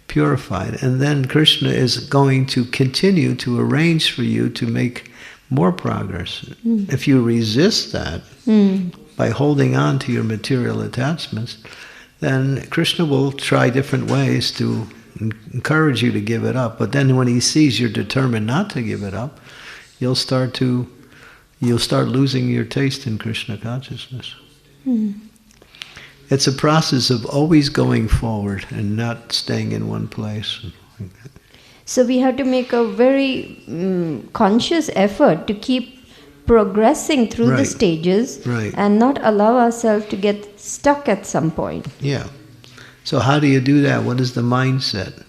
purified. And then Krishna is going to continue to arrange for you to make more progress. If you resist that by holding on to your material attachments, then Krishna will try different ways to encourage you to give it up. But then when he sees you're determined not to give it up, you'll start losing your taste in Krishna consciousness. It's a process of always going forward and not staying in one place. So we have to make a very conscious effort to keep progressing through the stages and not allow ourselves to get stuck at some point. Yeah. So how do you do that? What is the mindset?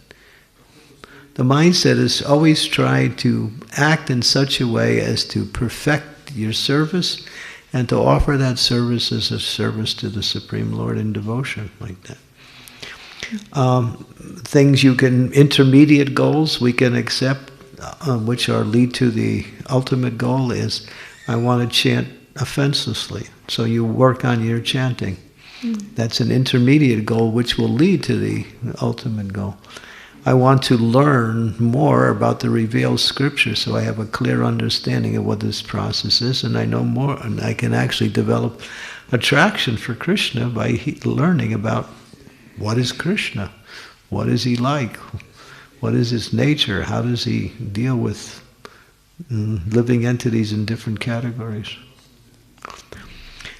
The mindset is always try to act in such a way as to perfect your service and to offer that service as a service to the Supreme Lord in devotion, like that. Intermediate goals we can accept, which lead to the ultimate goal is, I want to chant offenselessly. So you work on your chanting. That's an intermediate goal which will lead to the ultimate goal. I want to learn more about the revealed scripture so I have a clear understanding of what this process is, and I know more, and I can actually develop attraction for Krishna by learning about what is Krishna, what is he like, what is his nature, how does he deal with living entities in different categories.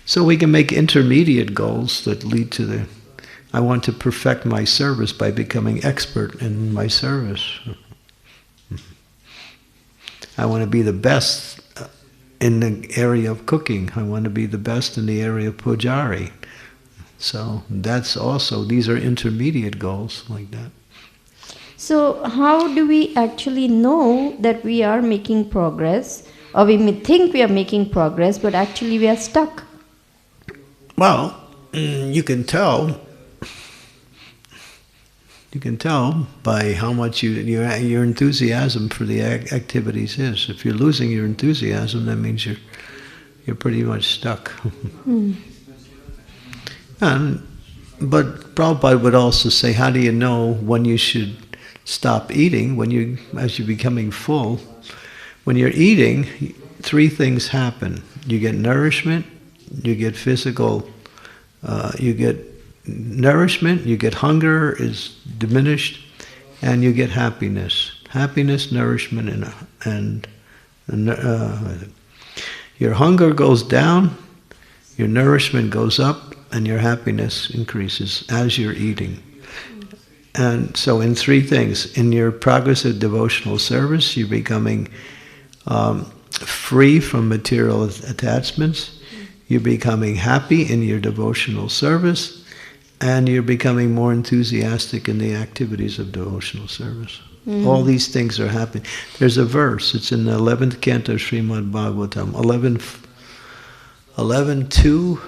So we can make intermediate goals that lead to I want to perfect my service by becoming expert in my service. I want to be the best in the area of cooking. I want to be the best in the area of pujari. So these are intermediate goals like that. So how do we actually know that we are making progress, or we may think we are making progress, but actually we are stuck? Well, you can tell. You can tell by how much your enthusiasm for the activities is. If you're losing your enthusiasm, that means you're pretty much stuck. But Prabhupada would also say, how do you know when you should stop eating? As you're becoming full, when you're eating, three things happen. You get nourishment, you get physical, you get nourishment, you get hunger is diminished, and you get happiness. Happiness, nourishment, and your hunger goes down, your nourishment goes up, and your happiness increases as you're eating. And so in three things, in your progress of devotional service, you're becoming free from material attachments, you're becoming happy in your devotional service, and you're becoming more enthusiastic in the activities of devotional service. All these things are happening. There's a verse, it's in the 11th canto of Srimad Bhagavatam, 11.2,